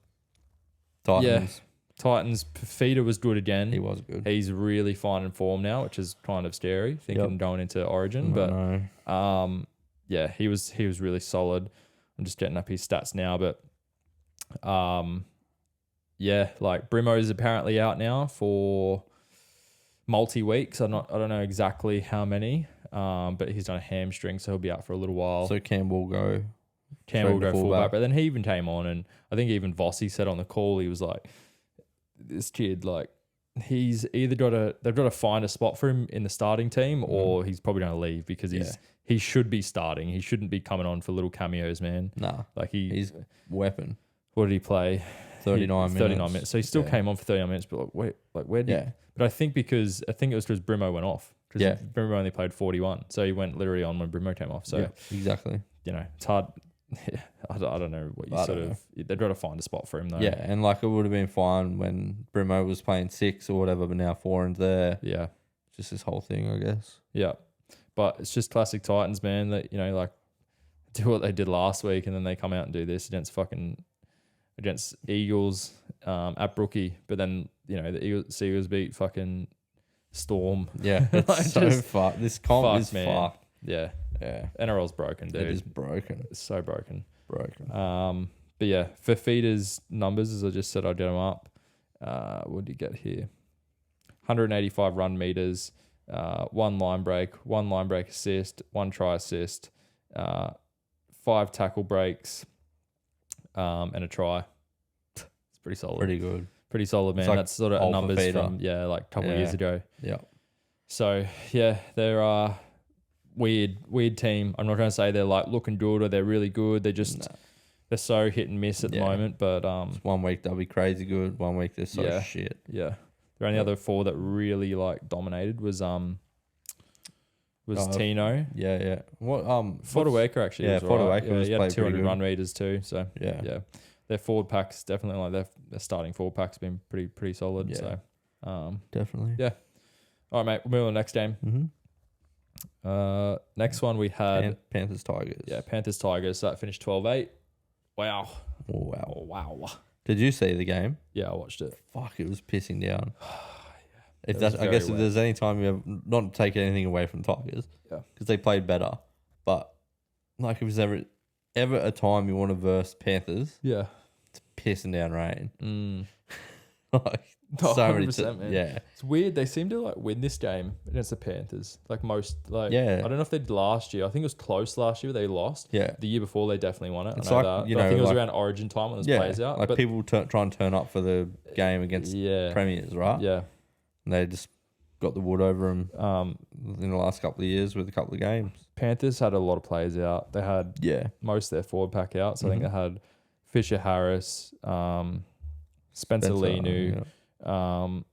Yeah. Titans. Fifita was good again. He was good. He's really finding form now, which is kind of scary, thinking going into Origin. Yeah, he was really solid. I'm just getting up his stats now, but yeah, like Brimo's apparently out now for multi-weeks. I don't know exactly how many, but he's done a hamstring, so he'll be out for a little while. So Cam will go fullback, but then he even came on, and I think even Vossi said on the call, he was like, this kid, like, he's either they've got to find a spot for him in the starting team, or he's probably going to leave because he should be starting. He shouldn't be coming on for little cameos, man. Nah, like he's weapon. What did he play? 39 minutes. So he still came on for 39 minutes, but where did he? But I think it was because Brimo went off. Because Brimo only played 41, so he went literally on when Brimo came off. So exactly. You know, it's hard. I don't know what you sort of. They've got to find a spot for him though. Yeah, and like it would have been fine when Brimo was playing 6 or whatever, but now 4 and there. Yeah, just this whole thing, I guess. Yeah, but it's just classic Titans, man. That like do what they did last week, and then they come out and do this against Eagles at Brookie, but then the Seagulls beat fucking Storm. Yeah, it's so fucked. This comp is fucked. Yeah. Yeah, NRL's broken, dude. It is broken. It's so broken. Broken. But yeah, Fifita's numbers, as I just said, I'd get them up. What did you get here? 185 run meters, 1 line break assist, 1 try assist, 5 tackle breaks, and a try. It's pretty solid. Pretty solid, man. Like that's sort of numbers from like a couple of years ago. Yeah. So yeah, they're weird team. I'm not going to say they're like looking good or they're really good. They're just they're so hit and miss at the moment. But it's 1 week they'll be crazy good. 1 week they're so shit. Yeah. The only other 4 that really like dominated was Tino. Yeah. What Fodawaker actually. Yeah, Fodawaker he had 200 run meters too. So yeah. Their forward pack's definitely like their starting forward pack's been pretty solid. Yeah. So definitely. Yeah. All right, mate. We'll move on to the next game. Mm-hmm. Next one we had Panthers Tigers. Yeah, Panthers Tigers. So that finished 12-8. Wow. Oh, wow. Did you see the game? Yeah, I watched it. Fuck, it was pissing down. If wet. there's any time you have not take anything away from Tigers, because they played better, but like if there's ever a time you want to verse Panthers, yeah, it's pissing down rain. Like, Oh, so many 100%, man. yeah. It's weird. They seem to like win this game against the Panthers. Like most, like Yeah. I don't know if they did last year. I think it was close last year. They lost. Yeah. The year before they definitely won it. It's I know like, that. you But I know, think it was like- around Origin time when there's Yeah. players out. Like but people try and turn up for the game against premiers, right? yeah. And they just got the wood over them in the last couple of years with a couple of games. Panthers had a lot of players out. They had most of their forward pack out. So I think they had Fisher Harris, Spencer Lenu. I'm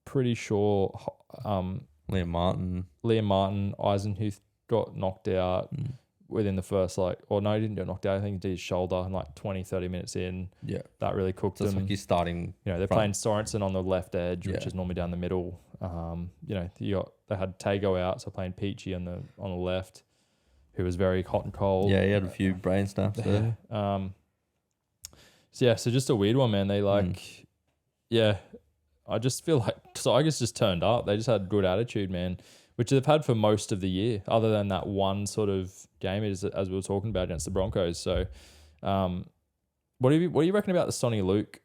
pretty sure Liam Martin, Eisenhuth got knocked out within the first he didn't get knocked out. I think he did his shoulder and 20, 30 minutes in. Yeah. That really cooked so them. It's like he's starting. They're playing Sorensen on the left edge, which is normally down the middle. They had Tago out, so playing Peachy on the left, who was very hot and cold. Yeah, he had a few brain snaps there. So just a weird one, man. They I just feel like Tigers just turned up. They just had good attitude, man, which they've had for most of the year, other than that one sort of game as we were talking about against the Broncos. So, what do you reckon about the Sonny Luke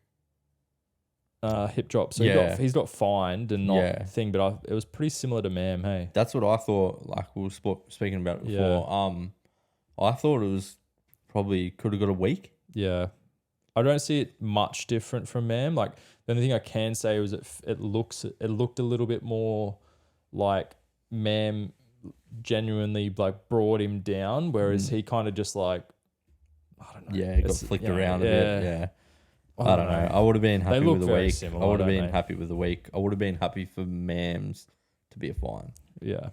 hip drop? So he's got fined and not thing, but it was pretty similar to Mam. Hey, that's what I thought. Like we were speaking about it before. I thought it was probably could have got a week. Yeah, I don't see it much different from Mam. Like the only thing I can say was it looked a little bit more like Mam genuinely like brought him down, whereas he kind of just like I don't know. Yeah, got flicked around a bit. Yeah. I don't know. I would have been happy with the week. I would have been happy with the week. I would have been happy for Mams to be a fine. Yeah.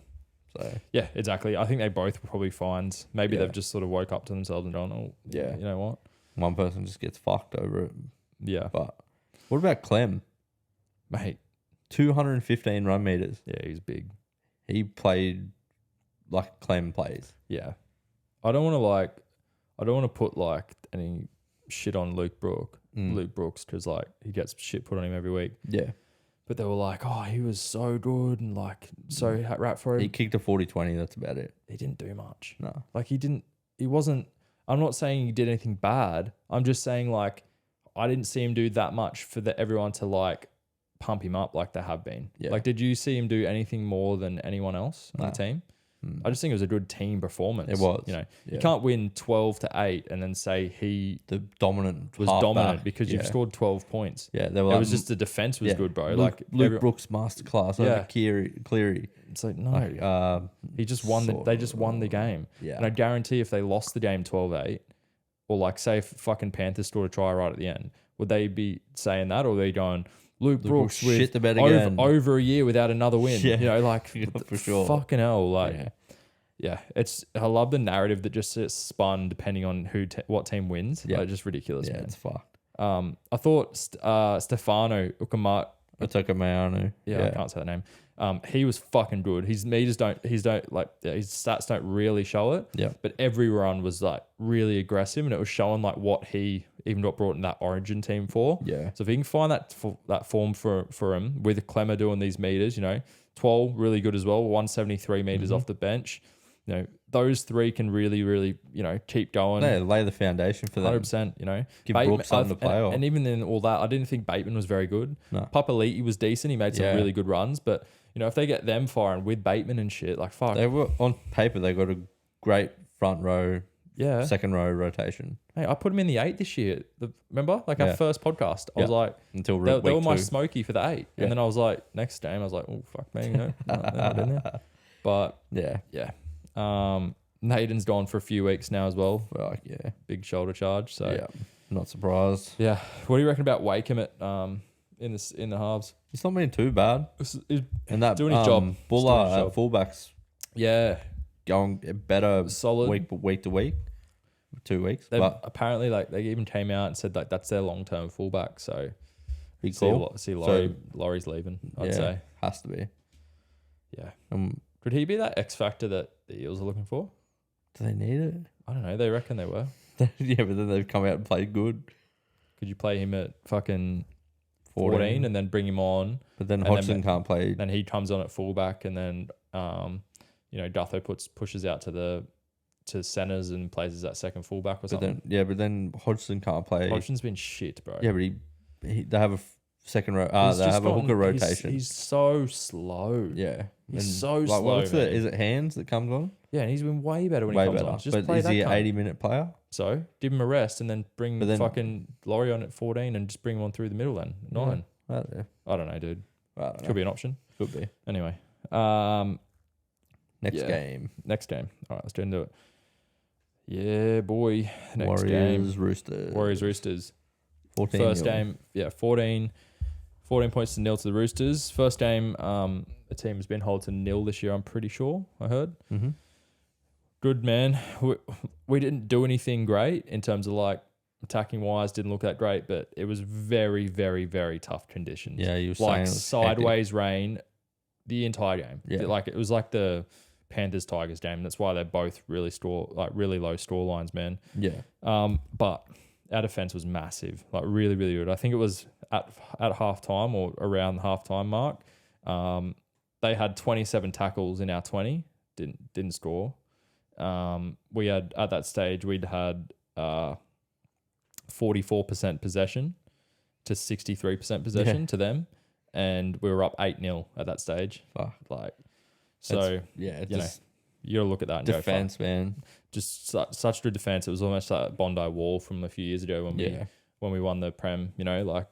So yeah, exactly. I think they both were probably fines. Maybe they've just sort of woke up to themselves and gone, oh, yeah, you know what? One person just gets fucked over it. Yeah. But what about Clem? Mate. 215 run meters. Yeah, he's big. He played like Clem plays. Yeah. I don't want to put like any shit on Luke Brooks, because like he gets shit put on him every week. Yeah. But they were like, oh, he was so good and like so rap for him. He kicked a 40-20. That's about it. He didn't do much. No. Like I'm not saying he did anything bad. I'm just saying like I didn't see him do that much for everyone to like pump him up like they have been. Yeah. Like, did you see him do anything more than anyone else on the team? I just think it was a good team performance. It was. You can't win 12-8 and then say the dominant was dominant because you've scored 12 points. Yeah, it was just the defense was good, bro. Luke Brooks masterclass over Cleary. It's like no, he just won. They just won the game. Yeah, and I guarantee if they lost the game 12-8, or like say if fucking Panthers scored a try right at the end, would they be saying that, or are they going? Luke Brooks with shit the bed again. Over a year without another win. Yeah. For sure. Fucking hell. It's I love the narrative that just gets spun depending on what team wins. Yeah. Just ridiculous, man. It's fucked. I thought Stefano Utokamanu. Yeah, I can't say that name. He was fucking good. His meters his stats don't really show it. Yeah. But every run was like really aggressive, and it was showing like what he even got brought in that Origin team for. Yeah. So if he can find that form for him with Clemmer doing these meters, 12 really good as well, 173 meters off the bench. Those three can really, really, keep going. Yeah, lay the foundation for them. 100%, Give Brooks something to play off. And even in all that, I didn't think Bateman was very good. No. Papali'i was decent. He made some really good runs. But, if they get them firing with Bateman and shit, like, fuck. They were, on paper, they got a great front row, second row rotation. Hey, I put him in the 8 this year. Remember? Like our first podcast. I was like, until they were my 2. smoky for the 8. Yeah. And then I was like, next game, I was like, oh, fuck me. Not in there. But, yeah. Naden's gone for a few weeks now as well. Big shoulder charge. So not surprised. Yeah. What do you reckon about Wakeham in the halves? He's not been too bad. And that doing his job. Buller at fullbacks. Yeah. Going better solid week to week. 2 weeks. But apparently they even came out and said like that's their long term fullback. So big cool. See Laurie's leaving, I'd say. Has to be. Yeah. Could he be that X factor that the Eels are looking for? Do they need it? I don't know. They reckon they were. Yeah, but then they've come out and played good. Could you play him at fucking 14 and then bring him on? But then Hodgson can't play. Then he comes on at fullback, and then Dutho pushes out to the to centers and plays as that second fullback or something. But then Hodgson can't play. Hodgson's been shit, bro. Yeah, but they have a second row. They have a hooker rotation. He's so slow. Yeah, he's so slow. Is it Hands that comes on? Yeah, and he's been way better when he comes on. Just play is he an 80-minute player? So give him a rest and then bring fucking Laurie on at 14 and just bring him on through the middle then. 9. Yeah. I don't know, dude. Could be an option. Could be. Anyway. Next game. All right, let's get into it. Yeah, boy. Next Warriors, game. Roosters. Warriors, Roosters. 14 First 0. game, 14 points to 0 to the Roosters. First game, the team has been held to 0 this year, I'm pretty sure, I heard. Mm-hmm. Good, man. We didn't do anything great in terms of like attacking wise, didn't look that great, but it was very, very, very tough conditions. Yeah, you were like saying sideways rain the entire game. Yeah. Like it was like the Panthers Tigers game. That's why they're low store lines, man. Yeah. But our defense was massive, like really, really good. I think it was at halftime or around the halftime mark. They had 27 tackles in our 20. Didn't score. We had at that stage we'd had 44% possession to 63% possession to them, and we were up 8-0 at that stage. Fuck. Like, so you gotta look at that and defense, go, man. Just such good defense. It was almost like Bondi Wall from a few years ago when we won the Prem. You know, like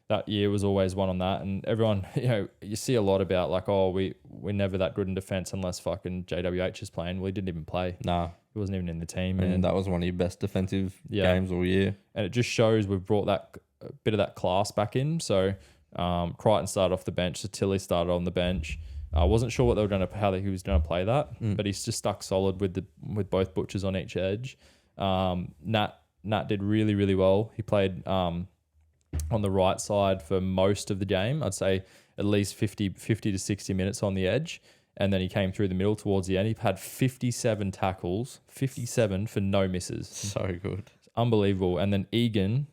that year was always one on that, and everyone, you know, you see a lot about like, oh, we're never that good in defense unless fucking JWH is playing. Well, he didn't even play. Nah, he wasn't even in the team, and that was one of your best defensive games all year. And it just shows we've brought that bit of that class back in. So Crichton started off the bench, so Tilly started on the bench. I wasn't sure what they were going to, how he was going to play that, but he's just stuck solid with both butchers on each edge. Nat did really, really well. He played on the right side for most of the game. I'd say at least 50 to 60 minutes on the edge. And then he came through the middle towards the end. He had 57 tackles, 57 for no misses. So good. Unbelievable. And then Egan,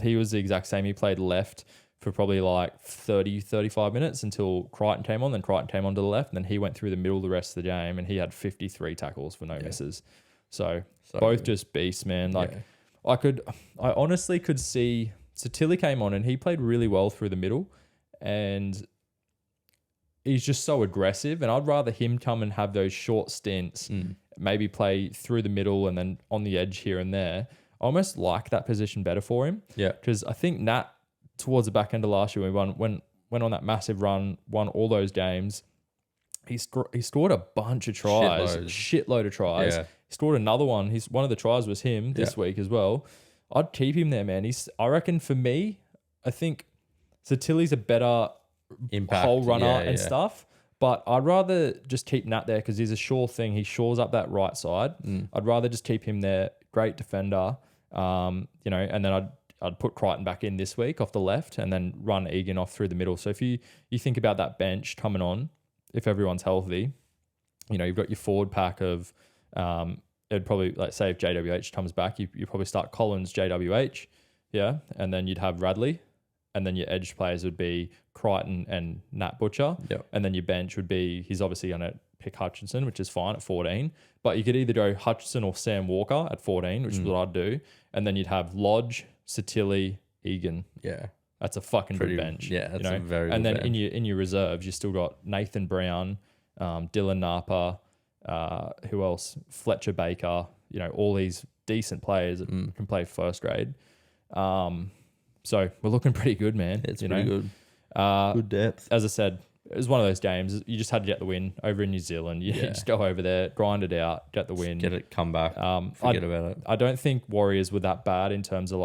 he was the exact same. He played left for probably like 30, 35 minutes until Crichton came on. Then Crichton came onto the left, and then he went through the middle the rest of the game, and he had 53 tackles for no misses. So both good. Just beasts, man. Like I honestly could see. So Tilly came on and he played really well through the middle, and he's just so aggressive. And I'd rather him come and have those short stints, maybe play through the middle and then on the edge here and there. I almost like that position better for him. Yeah, because I think Nat, towards the back end of last year, when we went on that massive run, won all those games. He scored a bunch of tries, shitload of tries. Yeah. He scored another one. One of the tries was him this week as well. I'd keep him there, man. I reckon for me, I think Tilly's a better impact hole runner and stuff. But I'd rather just keep Nat there because he's a sure thing. He shores up that right side. I'd rather just keep him there. Great defender, and then I'd put Crichton back in this week off the left and then run Egan off through the middle. So if you think about that bench coming on, if everyone's healthy, you've got your forward pack of, it'd probably, like, say if JWH comes back, you probably start Collins, JWH, and then you'd have Radley, and then your edge players would be Crichton and Nat Butcher, and then your bench would be, he's obviously going to pick Hutchinson, which is fine at 14, but you could either go Hutchinson or Sam Walker at 14, which is what I'd do, and then you'd have Lodge, Satilli, Egan. Yeah. That's a fucking good bench. Yeah, that's a very good bench. And then in your reserves, you still got Nathan Brown, Dylan Napa, who else? Fletcher Baker, all these decent players that can play first grade. So we're looking pretty good, man. It's pretty good. Good depth. As I said, it was one of those games. You just had to get the win over in New Zealand. You just go over there, grind it out, get the win. Get it, come back, forget about it. I don't think Warriors were that bad in terms of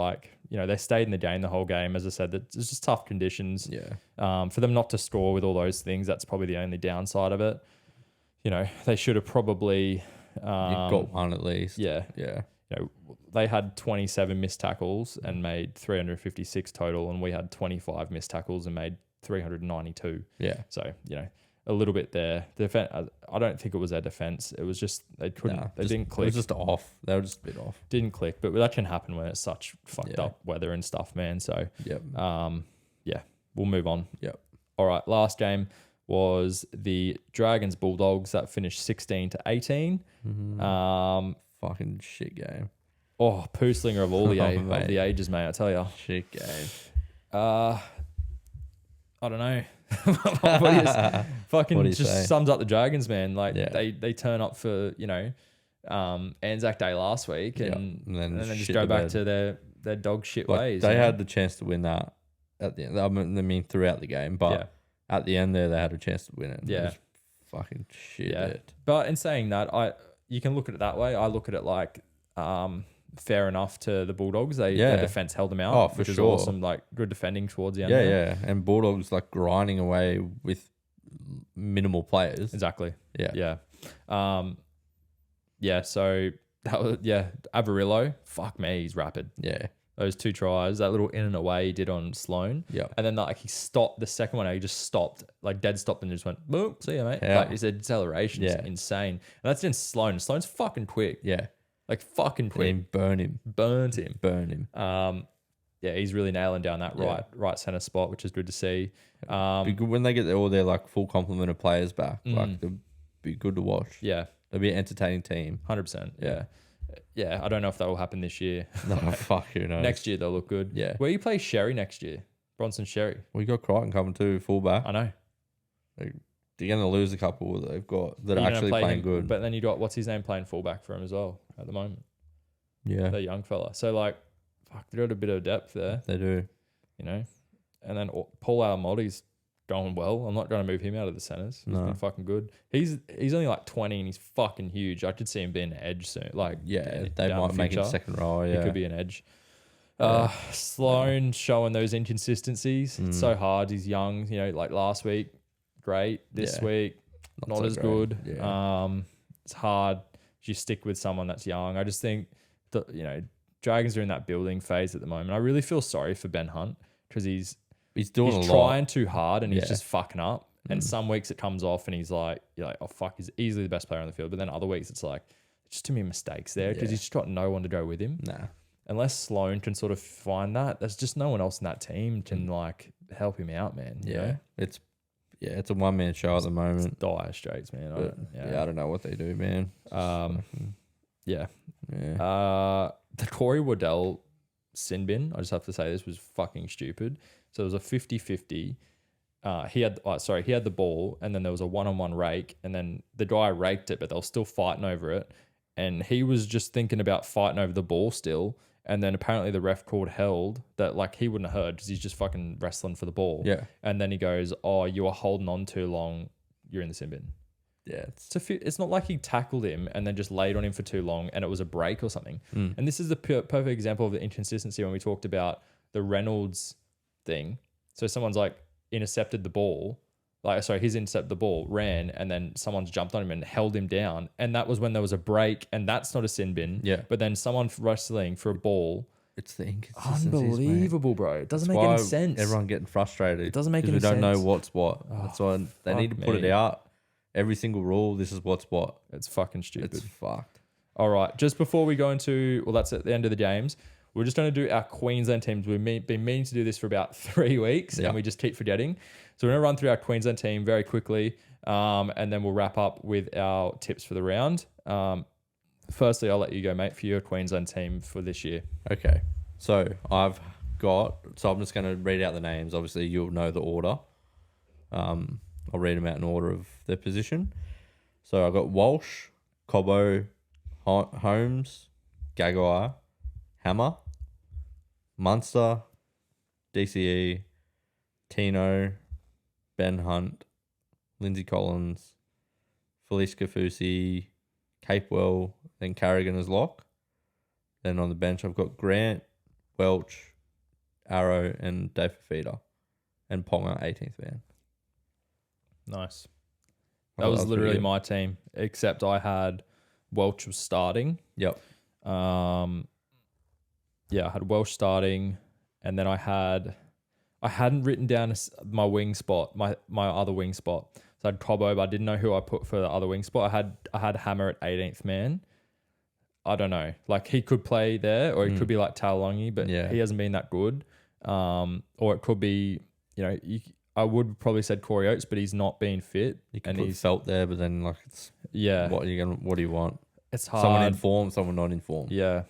they stayed in the game the whole game. As I said, it's just tough conditions. Yeah. For them not to score with all those things, that's probably the only downside of it. They should have probably... you got one at least. Yeah. Yeah. They had 27 missed tackles and made 356 total, and we had 25 missed tackles and made 392. Yeah. So, a little bit there. The defense, I don't think it was their defense. It was just they didn't click. It was just off. They were just a bit off. Didn't click, but that can happen when it's such fucked up weather and stuff, man. So, we'll move on. Yep. All right, last game. was the Dragons Bulldogs that finished 16-18. Fucking shit game. Oh, poo slinger of all the ages, mate. I tell you, shit game. I don't know. What do you just say? Sums up the Dragons, man. Like they turn up for Anzac Day last week, and then they just go back to their dog shit ways. They had the chance to win that at the end. I mean, throughout the game, but at the end there, they had a chance to win it. Yeah, it was fucking shit. Yeah, but in saying that, you can look at it that way. I look at it like fair enough to the Bulldogs. Their defense held them out, which is awesome. Like good defending towards the end. Yeah. And Bulldogs like grinding away with minimal players. Exactly. Yeah. So that was Averillo. Fuck me, he's rapid. Yeah. Those 2 tries, that little in and away he did on Sloan. Yeah. And then like he stopped the second one, he just stopped, like dead stopped and just went, boom, see ya, mate. Yeah. Like his acceleration is insane. And that's in Sloan. Sloan's fucking quick. Yeah. Like fucking quick. And burn him. Burnt him. Burn him. He's really nailing down that right center spot, which is good to see. Be good when they get all their like full complement of players back. Like they'll be good to watch. Yeah. They'll be an entertaining team. 100%. Yeah. I don't know if that will happen this year. No, fuck, who knows? Next year they'll look good. Yeah. Where you play Sherry next year? Bronson Sherry. We got Crichton coming too, fullback. I know. They're going to lose a couple that they've got that are actually playing good. But then you got, what's his name, playing fullback for him as well at the moment. Yeah. The young fella. So like, fuck, they got a bit of depth there. They do. You know? And then Paul Alamoti's going well. I'm not going to move him out of the centers. He's been fucking good. He's only like 20 and he's fucking huge. I could see him being an edge soon. Like, they might make him second row. Yeah. He could be an edge. Sloan showing those inconsistencies. It's so hard. He's young, like last week, great. This week, not so as great. Good. Yeah. It's hard. You stick with someone that's young. I just think that, Dragons are in that building phase at the moment. I really feel sorry for Ben Hunt because he's trying too hard and he's just fucking up. And some weeks it comes off and you're like, oh fuck, he's easily the best player on the field. But then other weeks it's like, just too many mistakes there because he's just got no one to go with him. Nah. Unless Sloan can sort of find that, there's just no one else in that team can like help him out, man. Yeah. It's a one-man show at the moment. It's dire straits, man. I don't know what they do, man. The Corey Waddell sin bin, I just have to say this was fucking stupid. So it was a 50-50. He had the ball and then there was a one-on-one rake and then the guy raked it, but they were still fighting over it. And he was just thinking about fighting over the ball still. And then apparently the ref called held that like he wouldn't have heard because he's just fucking wrestling for the ball. Yeah. And then he goes, oh, you were holding on too long. You're in the sin bin. Yeah. It's not like he tackled him and then just laid on him for too long and it was a break or something. And this is the perfect example of the inconsistency when we talked about the Reynolds thing. So someone's like intercepted the ball. He's intercepted the ball, ran, and then someone's jumped on him and held him down. And that was when there was a break, and that's not a sin bin. Yeah. But then someone wrestling for a ball. It's the inconsistencies, unbelievable, mate. Bro. It doesn't make any sense. Everyone getting frustrated. It doesn't make any sense. We don't know what's what. That's why they need to put it out. Every single rule, this is what's what. It's fucking stupid. It's fucked. All right. Just before we go into, that's at the end of the games. We're just going to do our Queensland teams. We've been meaning to do this for about 3 weeks and we just keep forgetting. So we're going to run through our Queensland team very quickly and then we'll wrap up with our tips for the round. Firstly, I'll let you go, mate, for your Queensland team for this year. Okay. So I'm just going to read out the names. Obviously, you'll know the order. I'll read them out in order of their position. So I've got Walsh, Cobbo, Holmes, Gagai, Hammer, Munster, DCE, Tino, Ben Hunt, Lindsay Collins, Felice Kafusi, Capewell, then Carrigan as lock. Then on the bench, I've got Grant, Welch, Arrow, and Dave Fafita, and Ponga 18th man. Nice. That was literally my team, except I had Welch was starting. Yep. I had Welsh starting, and then I hadn't written down my wing spot, my other wing spot. So I had Cobbo, but I didn't know who I put for the other wing spot. I had Hammer at 18th man. I don't know. Like he could play there, or it could be like Taolongi, but he hasn't been that good. Or it could be, I would probably said Corey Oates, but he's not being fit. You can and put he's Felt there, but then like it's what do you want? It's hard. Someone in form, someone not in form. Yeah,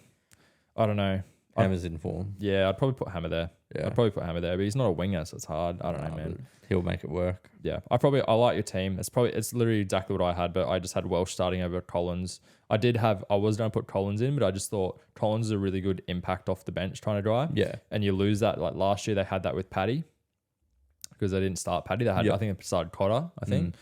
I don't know. Hammer's in form. Yeah, I'd probably put Hammer there. Yeah. I'd probably put Hammer there, but he's not a winger, so it's hard. I don't know, man. He'll make it work. Yeah, I like your team. It's literally exactly what I had, but I just had Welsh starting over Collins. I was going to put Collins in, but I just thought Collins is a really good impact off the bench trying to dry. Yeah. And you lose that. Like last year, they had that with Paddy because they didn't start Paddy. They had, I think, they started Cotter, I think.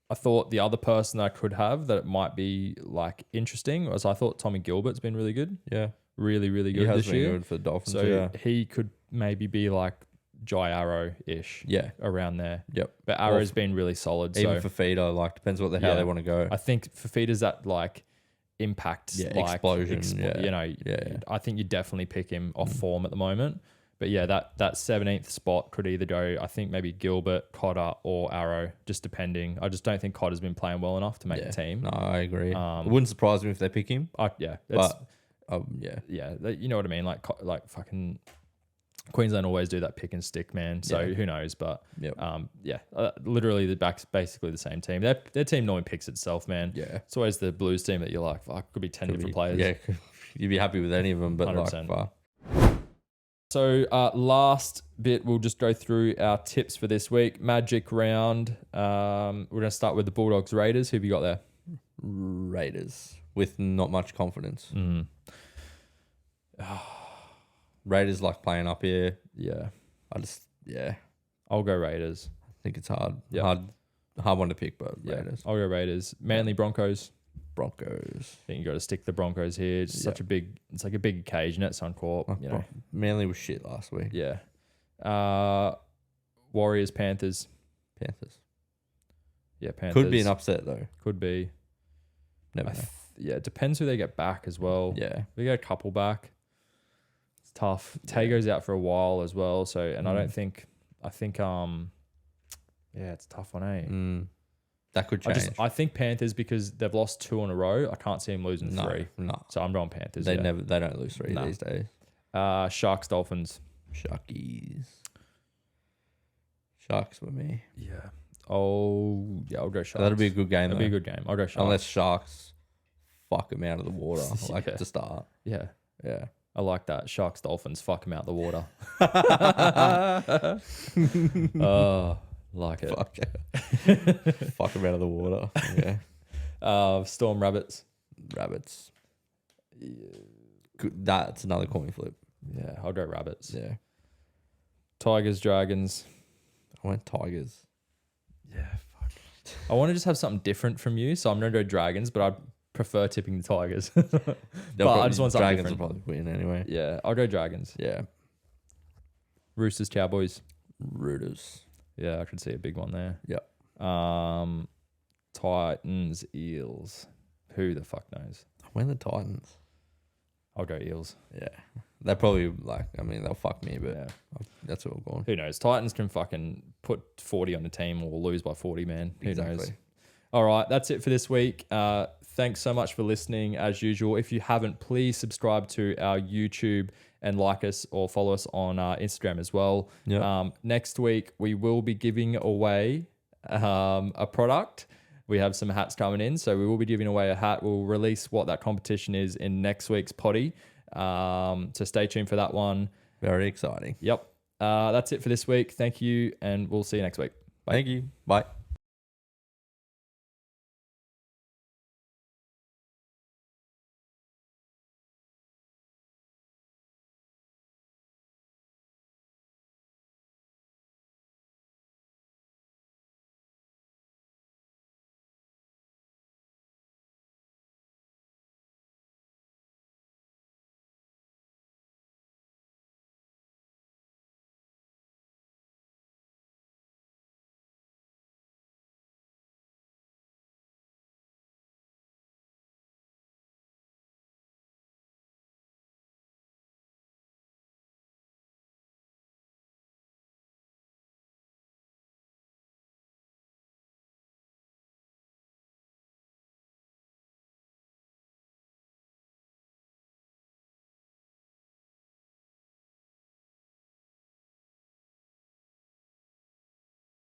I thought the other person I could have that might be like interesting was I thought Tommy Gilbert's been really good. Yeah. Really, really good He has this been year. good for the Dolphins. So he could maybe be like Jai Arrow-ish. Yeah. Around there. Yep. But Arrow's been really solid. Even so for Feeder, like depends how they want to go. I think for Feeder's that like impact, like explosion. You know, I think you definitely pick him off form at the moment. But yeah, that 17th spot could either go, I think maybe Gilbert, Cotter, or Arrow, just depending. I just don't think Cotter's been playing well enough to make the team. No, I agree. It wouldn't surprise me if they pick him. Yeah, you know what I mean. Like fucking Queensland always do that pick and stick, man. So who knows? But literally the back's basically the same team. Their team normally picks itself, man. Yeah, it's always the Blues team that you're like, fuck, could be 10 different players. Yeah, you'd be happy with any of them, but 100%. like. So last bit, we'll just go through our tips for this week. Magic round. We're going to start with the Bulldogs Raiders. Who have you got there? Raiders with not much confidence. Raiders like playing up here. Yeah. I'll go Raiders. I think it's hard. Yeah. Hard one to pick, but Raiders. I'll go Raiders. Manly Broncos. Broncos. I think you got to stick the Broncos here. It's it's like a big occasion at Suncorp. You know. Manly was shit last week. Yeah. Warriors, Panthers. Yeah, Panthers. Could be an upset though. Could be. Never know. It depends who they get back as well. Yeah. They get a couple back. It's tough. Tago's out for a while as well. So, and I think, it's a tough one, eh? That could change. I think Panthers because they've lost 2 in a row. I can't see them losing 3. No. So I'm going Panthers. They don't lose 3 these days. Sharks, Dolphins. Sharks with me. Yeah. Oh, yeah, I'll go Sharks. That'll be a good game. That'll be a good game. I'll go Sharks. Unless Sharks fuck them out of the water to start. Yeah. Yeah. I like that. Sharks, Dolphins, fuck them out the water. Oh, like it. Fuck them out of the water. Yeah. Storm, Rabbits. Yeah. That's another coin flip. Yeah, I'll go Rabbits. Yeah. Tigers, Dragons. I went Tigers. Yeah, fuck. I want to just have something different from you, so I'm going to go Dragons, but I prefer tipping the Tigers. But I just want something Dragons different. will probably win anyway. Yeah, I'll go Dragons. Yeah. Roosters, Cowboys. Roosters. Yeah, I could see a big one there. Yep. Titans, Eels. Who the fuck knows? I went the Titans. I'll go Eels. Yeah. They're probably they'll fuck me, but that's what we're going. Who knows? Titans can fucking put 40 on the team or lose by 40, man. Who knows? All right, that's it for this week. Thanks so much for listening. As usual, if you haven't, please subscribe to our YouTube and like us or follow us on Instagram as well. Yep. Next week, we will be giving away a product. We have some hats coming in, so we will be giving away a hat. We'll release what that competition is in next week's potty. So stay tuned for that one. Very exciting. Yep. That's it for this week. Thank you, and we'll see you next week. Bye. Thank you. Bye.